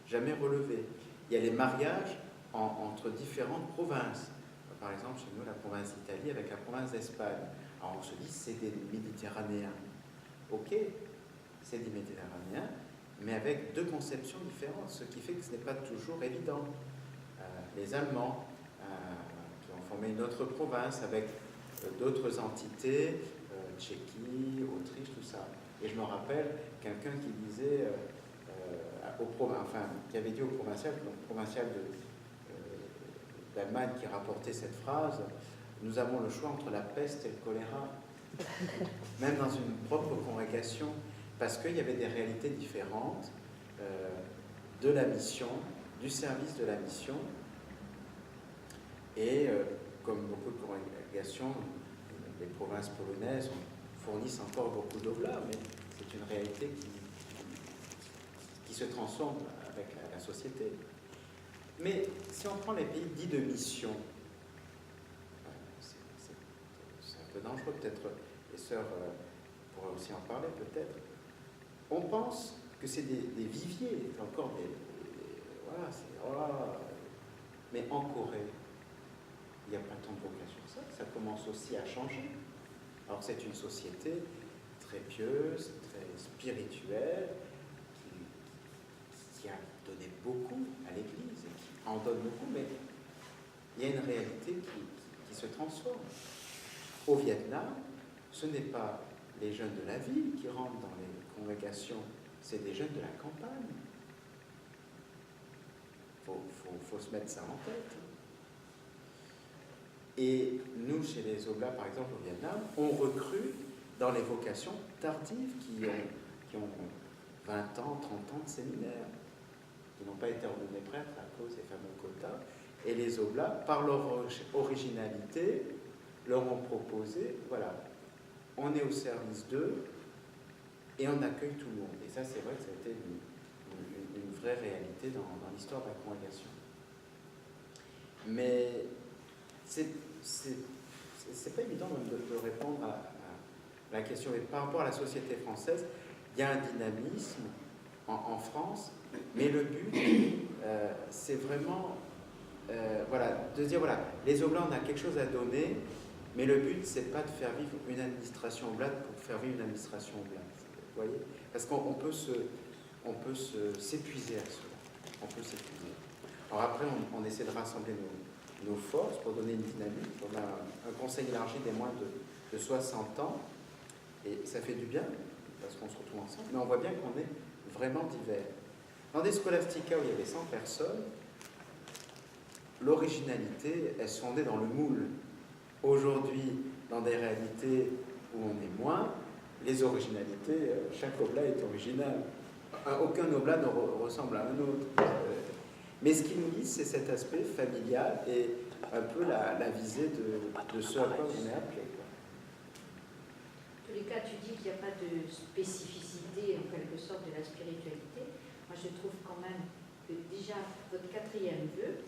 jamais relevés. Il y a les mariages entre différentes provinces. Par exemple, chez nous, la province d'Italie avec la province d'Espagne. Alors on se dit, c'est des Méditerranéens. Ok, c'est des Méditerranéens, mais avec deux conceptions différentes, ce qui fait que ce n'est pas toujours évident. Les Allemands, qui ont formé une autre province avec d'autres entités, Tchéquie, Autriche, tout ça. Et je me rappelle quelqu'un qui disait, qui avait dit au provincial, donc provincial d'Allemagne, qui rapportait cette phrase, nous avons le choix entre la peste et le choléra, même dans une propre congrégation, parce qu'il y avait des réalités différentes de la mission, du service de la mission, et comme beaucoup de congrégations, les provinces polonaises fournissent encore beaucoup d'oblats, mais c'est une réalité qui se transforme avec la société. Mais si on prend les pays dits de mission, c'est un peu dangereux, peut-être les sœurs pourraient aussi en parler, peut-être. On pense que c'est des viviers, encore voilà, mais en Corée, il n'y a pas tant de vocation que ça commence aussi à changer. Alors c'est une société très pieuse, très spirituelle, qui a donné beaucoup à l'Église, et qui en donne beaucoup, mais il y a une réalité qui se transforme. Au Vietnam, ce n'est pas les jeunes de la ville qui rentrent dans les congrégations, c'est des jeunes de la campagne. Faut se mettre ça en tête. Et nous, chez les Oblats, par exemple, au Vietnam, on recrute dans les vocations tardives qui ont 20 ans, 30 ans de séminaire, qui n'ont pas été ordonnés prêtres à cause des fameux quotas. Et les Oblats, par leur originalité, leur ont proposé, voilà, on est au service d'eux et on accueille tout le monde. Et ça, c'est vrai que ça a été une vraie réalité dans l'histoire de la congrégation. Mais c'est pas évident de répondre à la question. Et par rapport à la société française, il y a un dynamisme en France, mais le but, c'est vraiment de dire, voilà, les Oblats, on a quelque chose à donner, mais le but, c'est pas de faire vivre une administration oblate pour faire vivre une administration oblate. Vous voyez? Parce qu'on peut s'épuiser à cela. On peut s'épuiser. Alors après, on essaie de rassembler nos forces pour donner une dynamique. On a un conseil élargi des moins de 60 ans, et ça fait du bien, parce qu'on se retrouve ensemble, mais on voit bien qu'on est vraiment divers. Dans des scolastica où il y avait 100 personnes, l'originalité, elle se fondait dans le moule. Aujourd'hui, dans des réalités où on est moins, les originalités, chaque oblat est original. Aucun oblat ne ressemble à un autre. Mais ce qui nous lie, c'est cet aspect familial et un peu la visée de ce à quoi on est appelé. En tous les cas, tu dis qu'il n'y a pas de spécificité, en quelque sorte, de la spiritualité. Moi, je trouve quand même que déjà, votre quatrième vœu,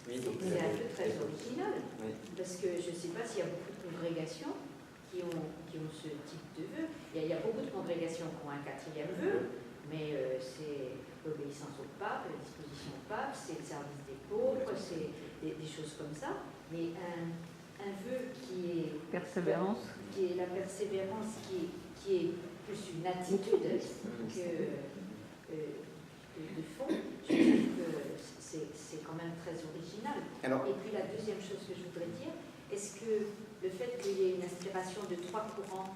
oui, c'est un vœu très original. Oui. Parce que je ne sais pas s'il y a beaucoup de congrégations qui ont ce type de vœu. Il y a beaucoup de congrégations qui ont un quatrième vœu, mais c'est l'obéissance au pape, la disposition au pape, c'est le service des pauvres, c'est des choses comme ça. Mais un vœu qui est Persévérance. Qui est la persévérance, qui est plus une attitude que de fond, je trouve que c'est quand même très original. Alors, et puis la deuxième chose que je voudrais dire, est-ce que le fait qu'il y ait une inspiration de 3 courants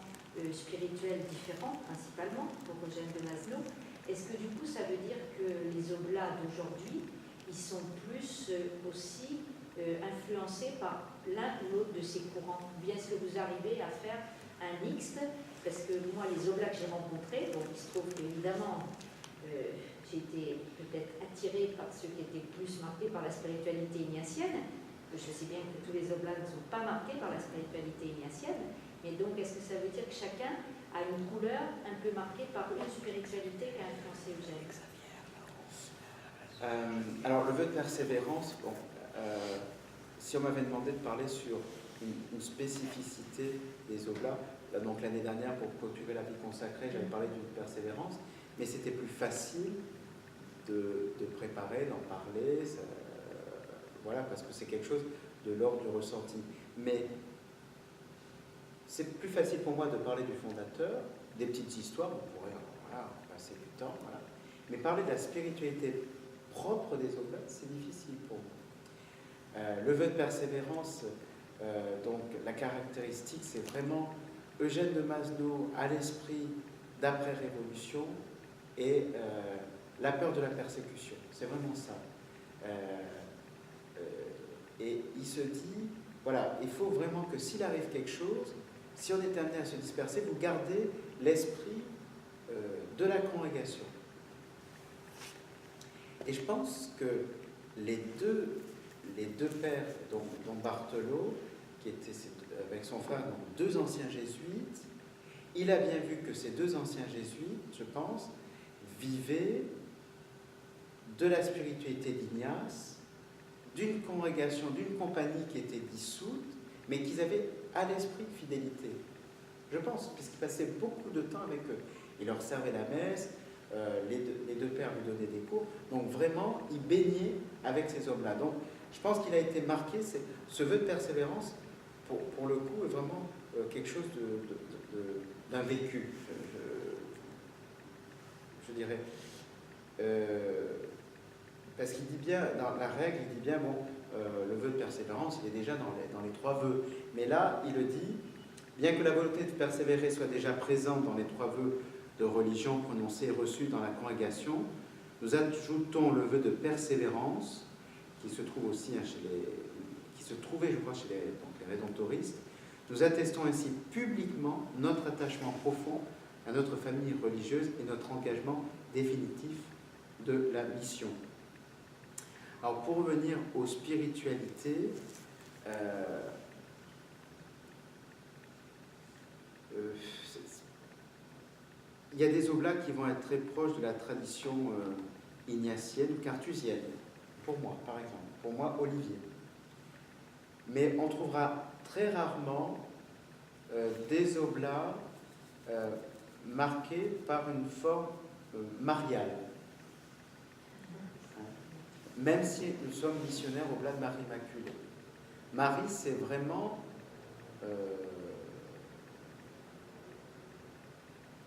spirituels différents, principalement, pour Eugène de Maslow, est-ce que du coup ça veut dire que les oblats d'aujourd'hui, ils sont plus aussi influencés par l'un ou l'autre de ces courants? Ou bien est-ce que vous arrivez à faire un mixte? Parce que moi, les oblats que j'ai rencontrés, bon, il se trouve qu'évidemment, j'ai été peut-être attirée par ceux qui étaient plus marqués par la spiritualité ignatienne. Je sais bien que tous les oblats ne sont pas marqués par la spiritualité ignatienne, mais donc est-ce que ça veut dire que chacun a une couleur un peu marquée par une spiritualité qui a influencé Eugène? Alors le vœu de persévérance, bon, si on m'avait demandé de parler sur une spécificité des oblats, donc l'année dernière pour cultiver la vie consacrée, j'avais parlé d'une persévérance, mais c'était plus facile de préparer, d'en parler, ça, voilà, parce que c'est quelque chose de l'ordre du ressenti. Mais c'est plus facile pour moi de parler du fondateur, des petites histoires, on pourrait voilà, passer du temps, voilà. Mais parler de la spiritualité propre des oblates, c'est difficile pour moi. Le vœu de persévérance, donc la caractéristique, c'est vraiment Eugène de Mazenod à l'esprit d'après-révolution et la peur de la persécution. C'est vraiment ça. Et il se dit, voilà, il faut vraiment que s'il arrive quelque chose, si on est amené à se disperser, vous gardez l'esprit de la congrégation. Et je pense que les deux pères, dont Barthelot, qui était avec son frère, donc deux anciens jésuites, il a bien vu que ces deux anciens jésuites, je pense, vivaient de la spiritualité d'Ignace, d'une congrégation, d'une compagnie qui était dissoute, mais qu'ils avaient à l'esprit de fidélité. Je pense, puisqu'ils passaient beaucoup de temps avec eux. Il leur servait la messe, les deux pères lui donnaient des cours. Donc vraiment, il baignait avec ces hommes-là. Donc je pense qu'il a été marqué, ce vœu de persévérance, pour le coup, est vraiment quelque chose d'un vécu, je dirais. Parce qu'il dit bien, dans la règle, il dit bien, bon, le vœu de persévérance, il est déjà dans les trois vœux. Mais là, il le dit, bien que la volonté de persévérer soit déjà présente dans les trois vœux de religion prononcés et reçus dans la congrégation, nous ajoutons le vœu de persévérance, qui se trouve aussi qui se trouvait, je crois, chez les rédemptoristes. Nous attestons ainsi publiquement notre attachement profond à notre famille religieuse et notre engagement définitif de la mission. Alors, pour revenir aux spiritualités, il y a des oblats qui vont être très proches de la tradition ignatienne ou carthusienne, pour moi, par exemple, pour moi, Olivier. Mais on trouvera très rarement des oblats marqués par une forme mariale. Même si nous sommes missionnaires au oblat de Marie Immaculée. Marie, c'est vraiment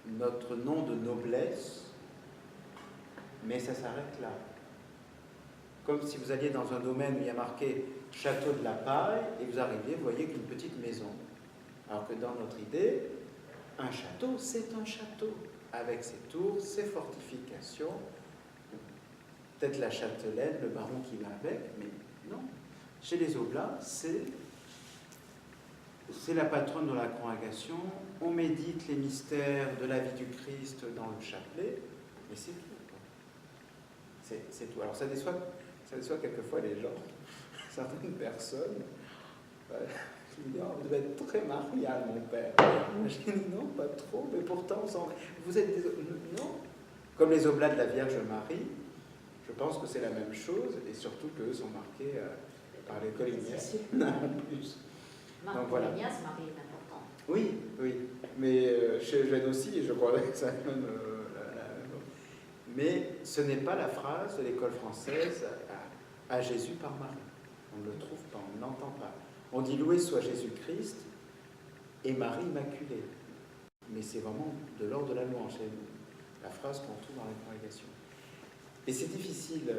notre nom de noblesse, mais ça s'arrête là. Comme si vous alliez dans un domaine où il y a marqué château de la paille, et vous arriviez, vous voyez qu'une petite maison. Alors que dans notre idée, un château, c'est un château, avec ses tours, ses fortifications, peut-être la châtelaine, le baron qui va avec, mais non. Chez les oblats, c'est la patronne de la congrégation, on médite les mystères de la vie du Christ dans le chapelet, mais c'est tout. C'est tout. Alors ça déçoit quelquefois les gens, certaines personnes. Je me dis, oh, vous devez être très marial, mon père. Je dis, non, pas trop, mais pourtant, vous êtes des... Non. Comme les oblats de la Vierge Marie, je pense que c'est la même chose, et surtout qu'eux sont marqués par l'école ignatienne en plus. Donc voilà. Ignace, Marie est importante. Oui, oui. Mais chez Eugène aussi, je crois que ça même... Mais ce n'est pas la phrase de l'école française à Jésus par Marie. On ne le trouve pas, on ne l'entend pas. On dit loué soit Jésus-Christ et Marie Immaculée. Mais c'est vraiment de l'ordre de la louange, c'est la phrase qu'on trouve dans la congrégation. Et c'est difficile.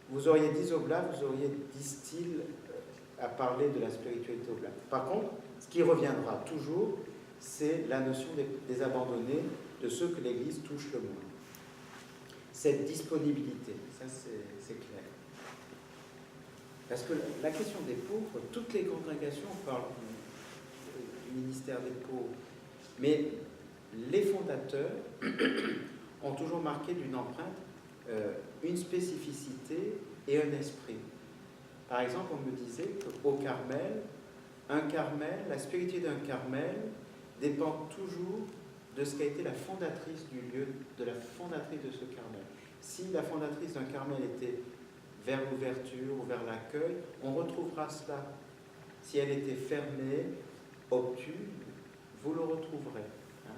Vous auriez 10 oblats, vous auriez 10 styles à parler de la spiritualité oblate. Par contre, ce qui reviendra toujours, c'est la notion des abandonnés, de ceux que l'Église touche le moins. Cette disponibilité, ça c'est clair. Parce que la question des pauvres, toutes les congrégations parlent du ministère des pauvres, mais les fondateurs ont toujours marqué d'une empreinte une spécificité et un esprit. Par exemple, on me disait qu'au Carmel, la spiritualité d'un Carmel dépend toujours de ce qu'a été la fondatrice du lieu, de la fondatrice de ce Carmel. Si la fondatrice d'un Carmel était vers l'ouverture ou vers l'accueil, on retrouvera cela. Si elle était fermée, obtuse, vous le retrouverez. Hein.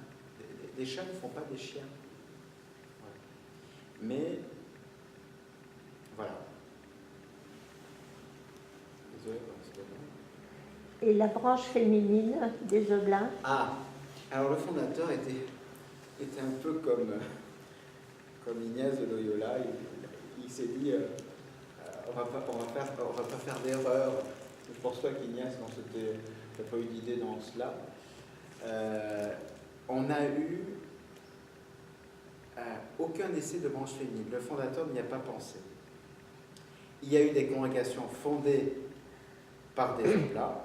Des chats ne font pas des chiens. Voilà. Mais voilà. Désolé pour ce moment. Et la branche féminine des Oblates? Ah, alors le fondateur était un peu comme Ignace de Loyola. Il s'est dit on va pas faire d'erreur. Je pense pas qu'Ignace n'a pas eu d'idée dans cela. On n'a eu aucun essai de branche féminine. Le fondateur n'y a pas pensé. Il y a eu des congrégations fondées par des Oblats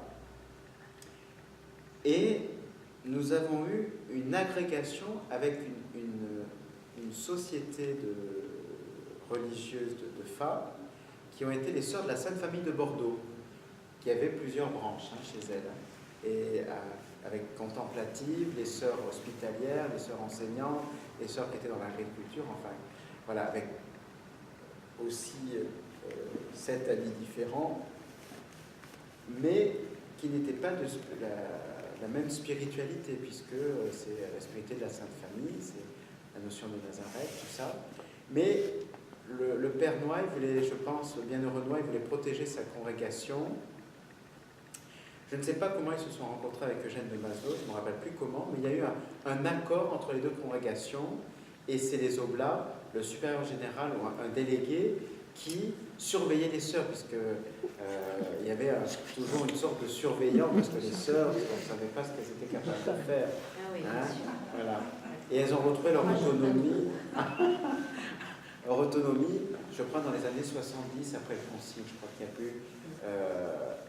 et nous avons eu une agrégation avec une société religieuse de femmes qui ont été les sœurs de la Sainte Famille de Bordeaux, qui avaient plusieurs branches chez elles. Et avec contemplatives, les sœurs hospitalières, les sœurs enseignantes, les sœurs qui étaient dans l'agriculture, enfin, voilà, avec aussi 7 habits différents, mais qui n'étaient pas de la même spiritualité, puisque c'est la spiritualité de la Sainte Famille, c'est la notion de Nazareth, tout ça. Mais le père Noailles voulait, je pense, le bienheureux Noailles voulait protéger sa congrégation. Je ne sais pas comment ils se sont rencontrés avec Eugène de Maslon, je ne me rappelle plus comment, mais il y a eu un accord entre les deux congrégations, et c'est les Oblats, le supérieur général ou un délégué, qui surveillait les sœurs, puisque il y avait toujours une sorte de surveillant, parce que les sœurs, on ne savait pas ce qu'elles étaient capables de faire. Ah oui, Hein, bien sûr. voilà. Et elles ont retrouvé leur autonomie. Leur autonomie, je crois, dans les années 70, après le concile, je crois qu'il y a eu,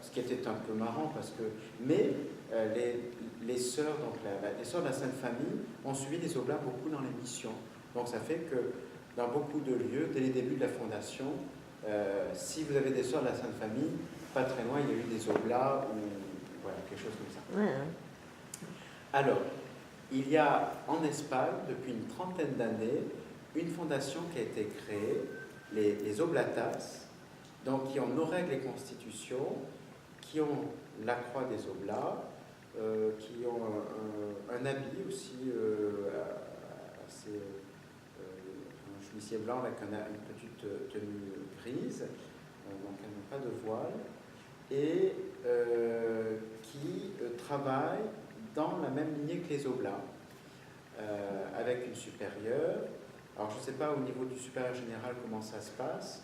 ce qui était un peu marrant, parce que, mais les sœurs, donc les sœurs de la Sainte Famille, ont suivi les Oblats beaucoup dans les missions. Donc ça fait que dans beaucoup de lieux, dès les débuts de la fondation, si vous avez des sœurs de la Sainte Famille, pas très loin, il y a eu des Oblats ou voilà, quelque chose comme ça. Ouais. Alors, il y a en Espagne, depuis une trentaine d'années, une fondation qui a été créée, les Oblatas, donc qui ont nos règles et constitutions, qui ont la croix des Oblats, qui ont un habit aussi assez un chemisier blanc avec une petite tenue grise, donc elles n'ont pas de voile, et qui travaillent dans la même lignée que les Oblats, avec une supérieure. Alors je ne sais pas au niveau du supérieur général comment ça se passe,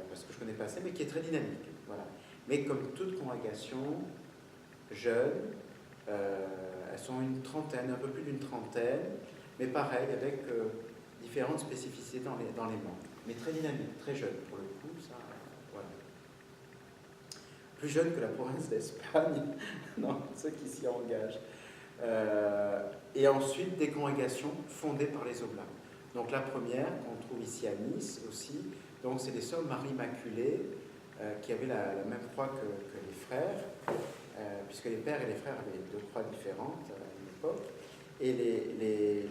parce que je ne connais pas assez, mais qui est très dynamique. Voilà. Mais comme toute congrégation jeune, elles sont une trentaine, un peu plus d'une trentaine, mais pareil, avec différentes spécificités dans les membres. Mais très dynamique, très jeune pour le coup, ça, voilà. Plus jeune que la province d'Espagne, non, ceux qui s'y engagent. Et ensuite, des congrégations fondées par les Oblats. Donc la première, qu'on trouve ici à Nice aussi, donc c'est les Sœurs Marie Immaculée, qui avaient la même croix que les frères, puisque les pères et les frères avaient 2 croix différentes à une époque. Et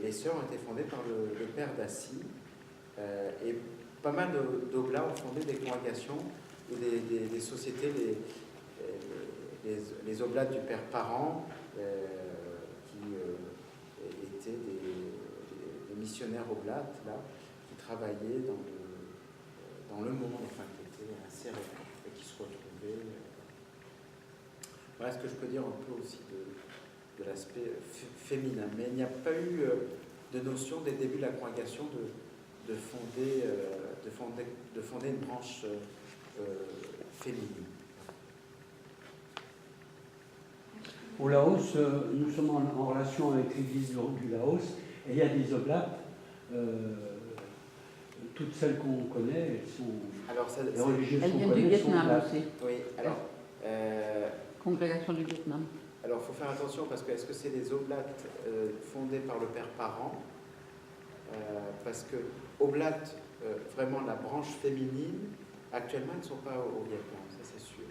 les sœurs ont été fondées par le père d'Assy. Et pas mal d'Oblats ont fondé des congrégations ou des sociétés, les Oblats du père Parent, qui étaient des missionnaires Oblats, là, qui travaillaient dans le monde, enfin, qui étaient assez récents et qui se retrouvaient. Voilà ce que je peux dire un peu aussi de l'aspect féminin. Mais il n'y a pas eu de notion dès le début de la congrégation de fonder une branche féminine. Au Laos, nous sommes en relation avec l'église du Laos, et il y a des oblates, toutes celles qu'on connaît, elles sont Alors, les religieuses Elle qu'on vient du connaît sont Vietnam oblates. aussi, oui, alors, congrégation du Vietnam. alors, il faut faire attention parce que est-ce que c'est les oblates fondés par le père Parent, parce que oblates, vraiment la branche féminine, actuellement, elles ne sont pas au Vietnam, ça c'est sûr.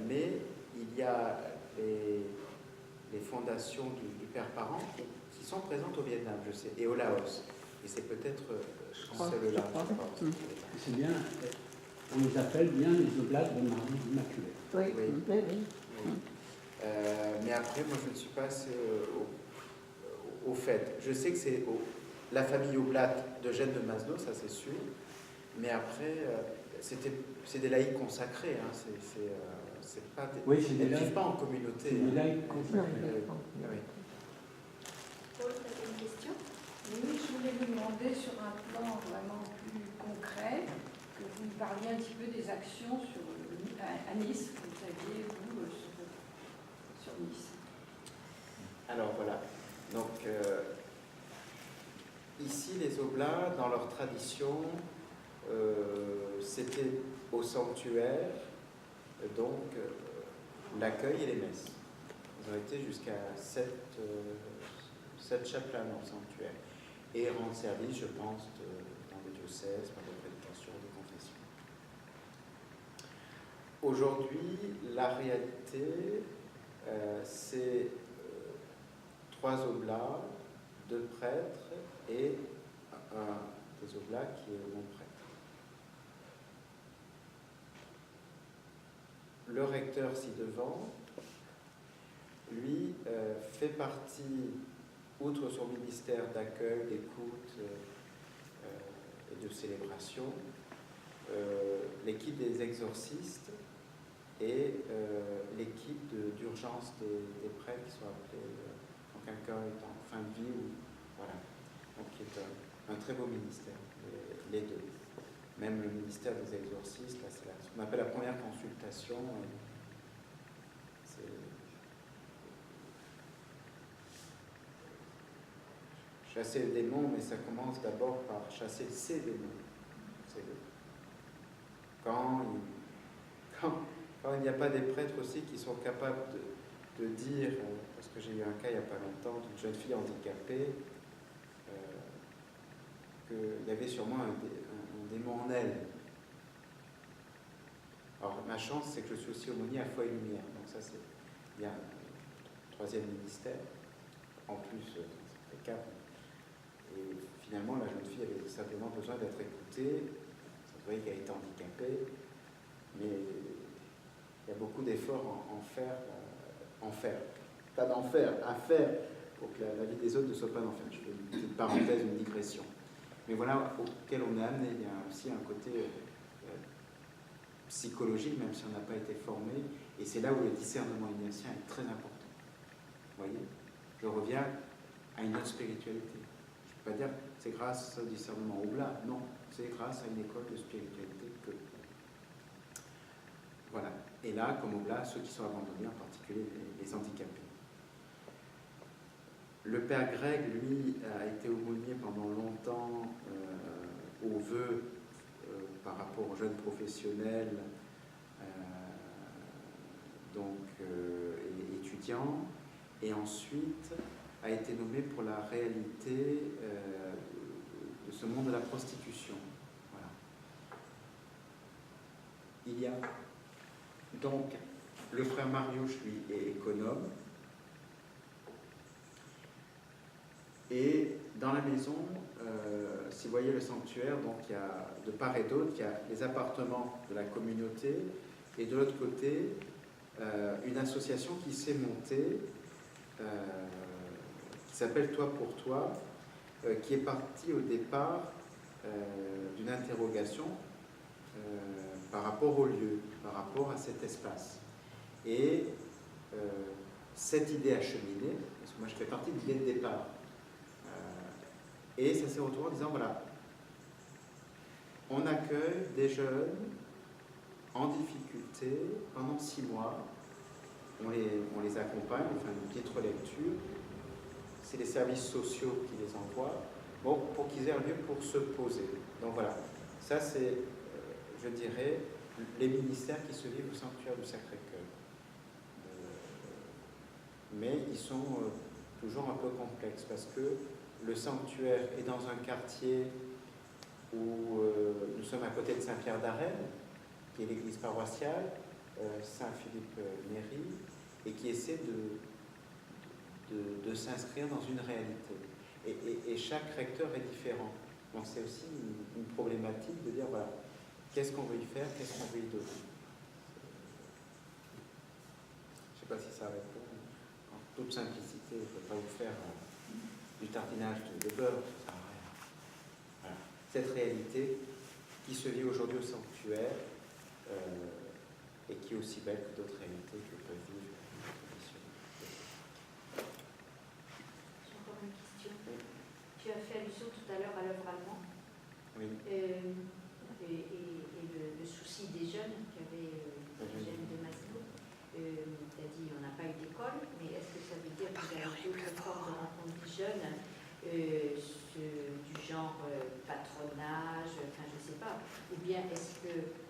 Mais il y a les fondations du père Parent qui sont présentes au Vietnam, je sais, et au Laos. Et c'est peut-être celle-là, je pense. C'est bien, on les appelle bien les oblates de Marie Immaculée. Oui, Oui. oui, oui. Oui. Mais après, moi, je ne suis pas assez au fait. Je sais que c'est la famille oblate d'Eugène de Maslow, ça c'est sûr, mais après, c'est des laïcs consacrés, hein, c'est pas des, Oui, c'est des elles ne vivent laïcs. pas en communauté. C'est des laïcs Non, consacrés. Oui. Paul, tu avais une question? Oui, je voulais vous demander sur un plan vraiment plus concret, que vous me parliez un petit peu des actions à Nice, que vous aviez, vous, sur Nice. Alors voilà, donc ici les Oblats, dans leur tradition, c'était au sanctuaire, donc l'accueil et les messes. Ils ont été jusqu'à 7 chapelains dans le sanctuaire et rendre service, je pense, dans les diocèses, par des prédications, des confessions. Aujourd'hui, la réalité, c'est 3 oblats, 2 prêtres et un des oblats qui est mon prêtre. Le recteur ci-devant, lui, fait partie, outre son ministère d'accueil, d'écoute et de célébration, l'équipe des exorcistes et l'équipe d'urgence des prêtres qui sont appelés quand quelqu'un est en fin de vie. Voilà. Donc, qui est un très beau ministère, les deux. Même le ministère des exorcistes, là, c'est ce qu'on appelle la première consultation. Chasser le démon, mais ça commence d'abord par chasser ces démons. Quand il n'y a pas des prêtres aussi qui sont capables de dire, parce que j'ai eu un cas il n'y a pas longtemps d'une jeune fille handicapée, qu'il y avait sûrement un démon en elle. Alors ma chance, c'est que je suis aussi aumônier à Foi et Lumière, donc ça c'est bien un 3e ministère, en plus c'est 4. Et finalement la jeune fille avait simplement besoin d'être écoutée, ça voyait qu'elle était handicapée, mais il y a beaucoup d'efforts en faire, pas d'enfer, à faire pour que la vie des autres ne soit pas d'enfer. Je fais une petite parenthèse, une digression. Mais voilà, auquel on est amené, il y a aussi un côté psychologique, même si on n'a pas été formé, et c'est là où le discernement ignatien est très important. Vous voyez, je reviens à une autre spiritualité. Je ne peux pas dire que c'est grâce au discernement oblat, non, c'est grâce à une école de spiritualité que... Voilà. Et là, comme oblat, ceux qui sont abandonnés, en particulier les handicapés. Le père Greg, lui, a été aumônier pendant longtemps au vœu par rapport aux jeunes professionnels et étudiants, et ensuite a été nommé pour la réalité de ce monde de la prostitution. Voilà. Il y a donc le frère Marius, lui, est économe. Et dans la maison, si vous voyez le sanctuaire, donc il y a de part et d'autre, il y a les appartements de la communauté, et de l'autre côté, une association qui s'est montée, qui s'appelle Toi pour Toi, qui est partie au départ d'une interrogation par rapport au lieu, par rapport à cet espace. Et cette idée a cheminé, parce que moi je fais partie de l'idée de départ. Et ça s'est retrouvé en disant, voilà, on accueille des jeunes en difficulté pendant 6 mois, on les accompagne, on fait une petite relecture, c'est les services sociaux qui les envoient, bon, pour qu'ils aient un lieu pour se poser. Donc voilà, ça c'est, je dirais, les ministères qui se livrent au sanctuaire du Sacré-Cœur. Mais ils sont toujours un peu complexes, parce que le sanctuaire est dans un quartier où nous sommes à côté de Saint-Pierre-d'Arène, qui est l'église paroissiale, Saint-Philippe-Néry, et qui essaie de s'inscrire dans une réalité. Et chaque recteur est différent. Donc c'est aussi une problématique de dire, voilà, qu'est-ce qu'on veut y faire, qu'est-ce qu'on veut y donner. Je ne sais pas si ça répond. En toute simplicité, je ne peux pas vous faire du tartinage de beurre, ça sert à rien. cette réalité qui se vit aujourd'hui au sanctuaire et qui est aussi belle que d'autres réalités que peuvent vivre les missionnaires. J'ai encore une question. Tu as fait allusion tout à l'heure à l'œuvre allemande. Oui. Et le souci des jeunes qu'avait Eugène de Maslow. Tu as dit on n'a pas eu d'école, mais est-ce que ça veut dire que vous avez d'autres formes de rencontre des jeunes du genre patronage, enfin je ne sais pas, ou bien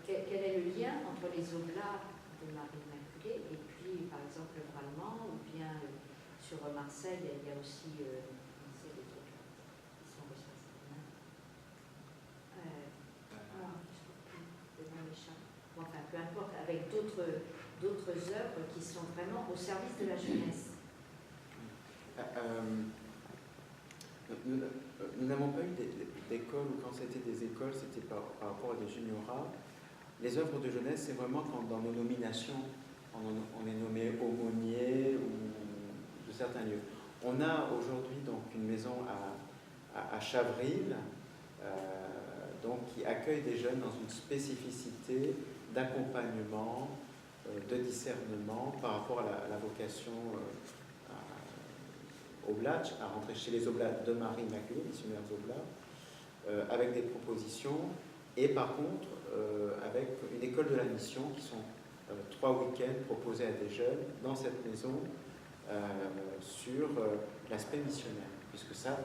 quel est le lien entre les oblats de Marie Immaculée et puis par exemple le allemand, ou bien sur Marseille il y a aussi les oblats qui sont responsables. Enfin peu importe, avec d'autres œuvres qui sont vraiment au service de la jeunesse. Nous n'avons pas eu d'école, ou quand c'était des écoles, c'était par rapport à des juniorats. Les œuvres de jeunesse, c'est vraiment quand dans nos nominations, on est nommé aumônier ou de certains lieux. On a aujourd'hui donc une maison à Chavril, donc, qui accueille des jeunes dans une spécificité d'accompagnement, de discernement par rapport à la vocation oblate, à rentrer chez les oblates de Marie Immaculée, missionnaires oblates, avec des propositions, et par contre avec une école de la mission qui sont 3 week-ends proposés à des jeunes dans cette maison sur l'aspect missionnaire, puisque ça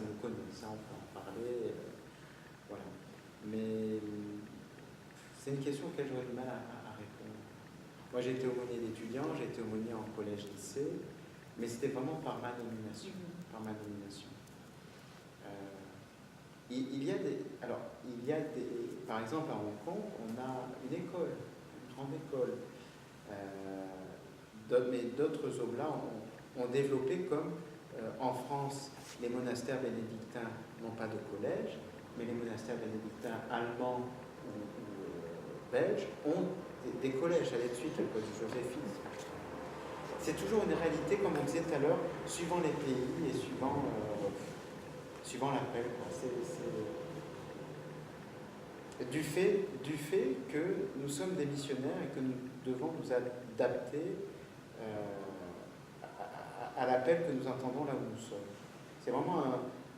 nous connaît, ça on peut en parler, voilà. Mais c'est une question auquel j'aurais du mal à répondre. Moi j'ai été aumônier d'étudiants, j'ai été aumônier en collège-lycée, mais c'était vraiment par ma nomination. Il y a des, par exemple à Hong Kong, on a une école, une grande école, mais d'autres oblats ont développé, comme en France, les monastères bénédictins n'ont pas de collège, mais les monastères bénédictins allemands ou belges ont des collèges, à l'aide suite à l'école de Joséphine. C'est toujours une réalité, comme on disait tout à l'heure, suivant les pays et suivant l'appel. Du fait que nous sommes des missionnaires et que nous devons nous adapter à l'appel que nous entendons là où nous sommes. C'est vraiment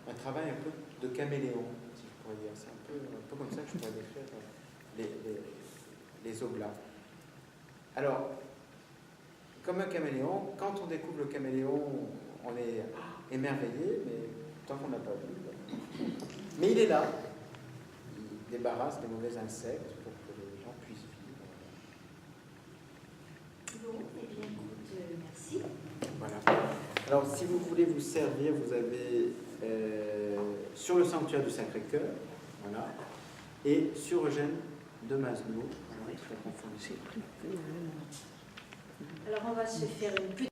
un travail un peu de caméléon, si je pourrais dire. C'est un peu comme ça que je pourrais décrire les oblats. Alors, comme un caméléon, quand on découvre le caméléon, on est émerveillé, mais tant qu'on n'a pas vu. Mais il est là. Il débarrasse des mauvais insectes pour que les gens puissent vivre. Bon, eh bien écoute, merci. Voilà. Alors, si vous voulez vous servir, vous avez sur le sanctuaire du Sacré-Cœur, voilà, et sur Eugène de Maslow. Alors on va se faire une petite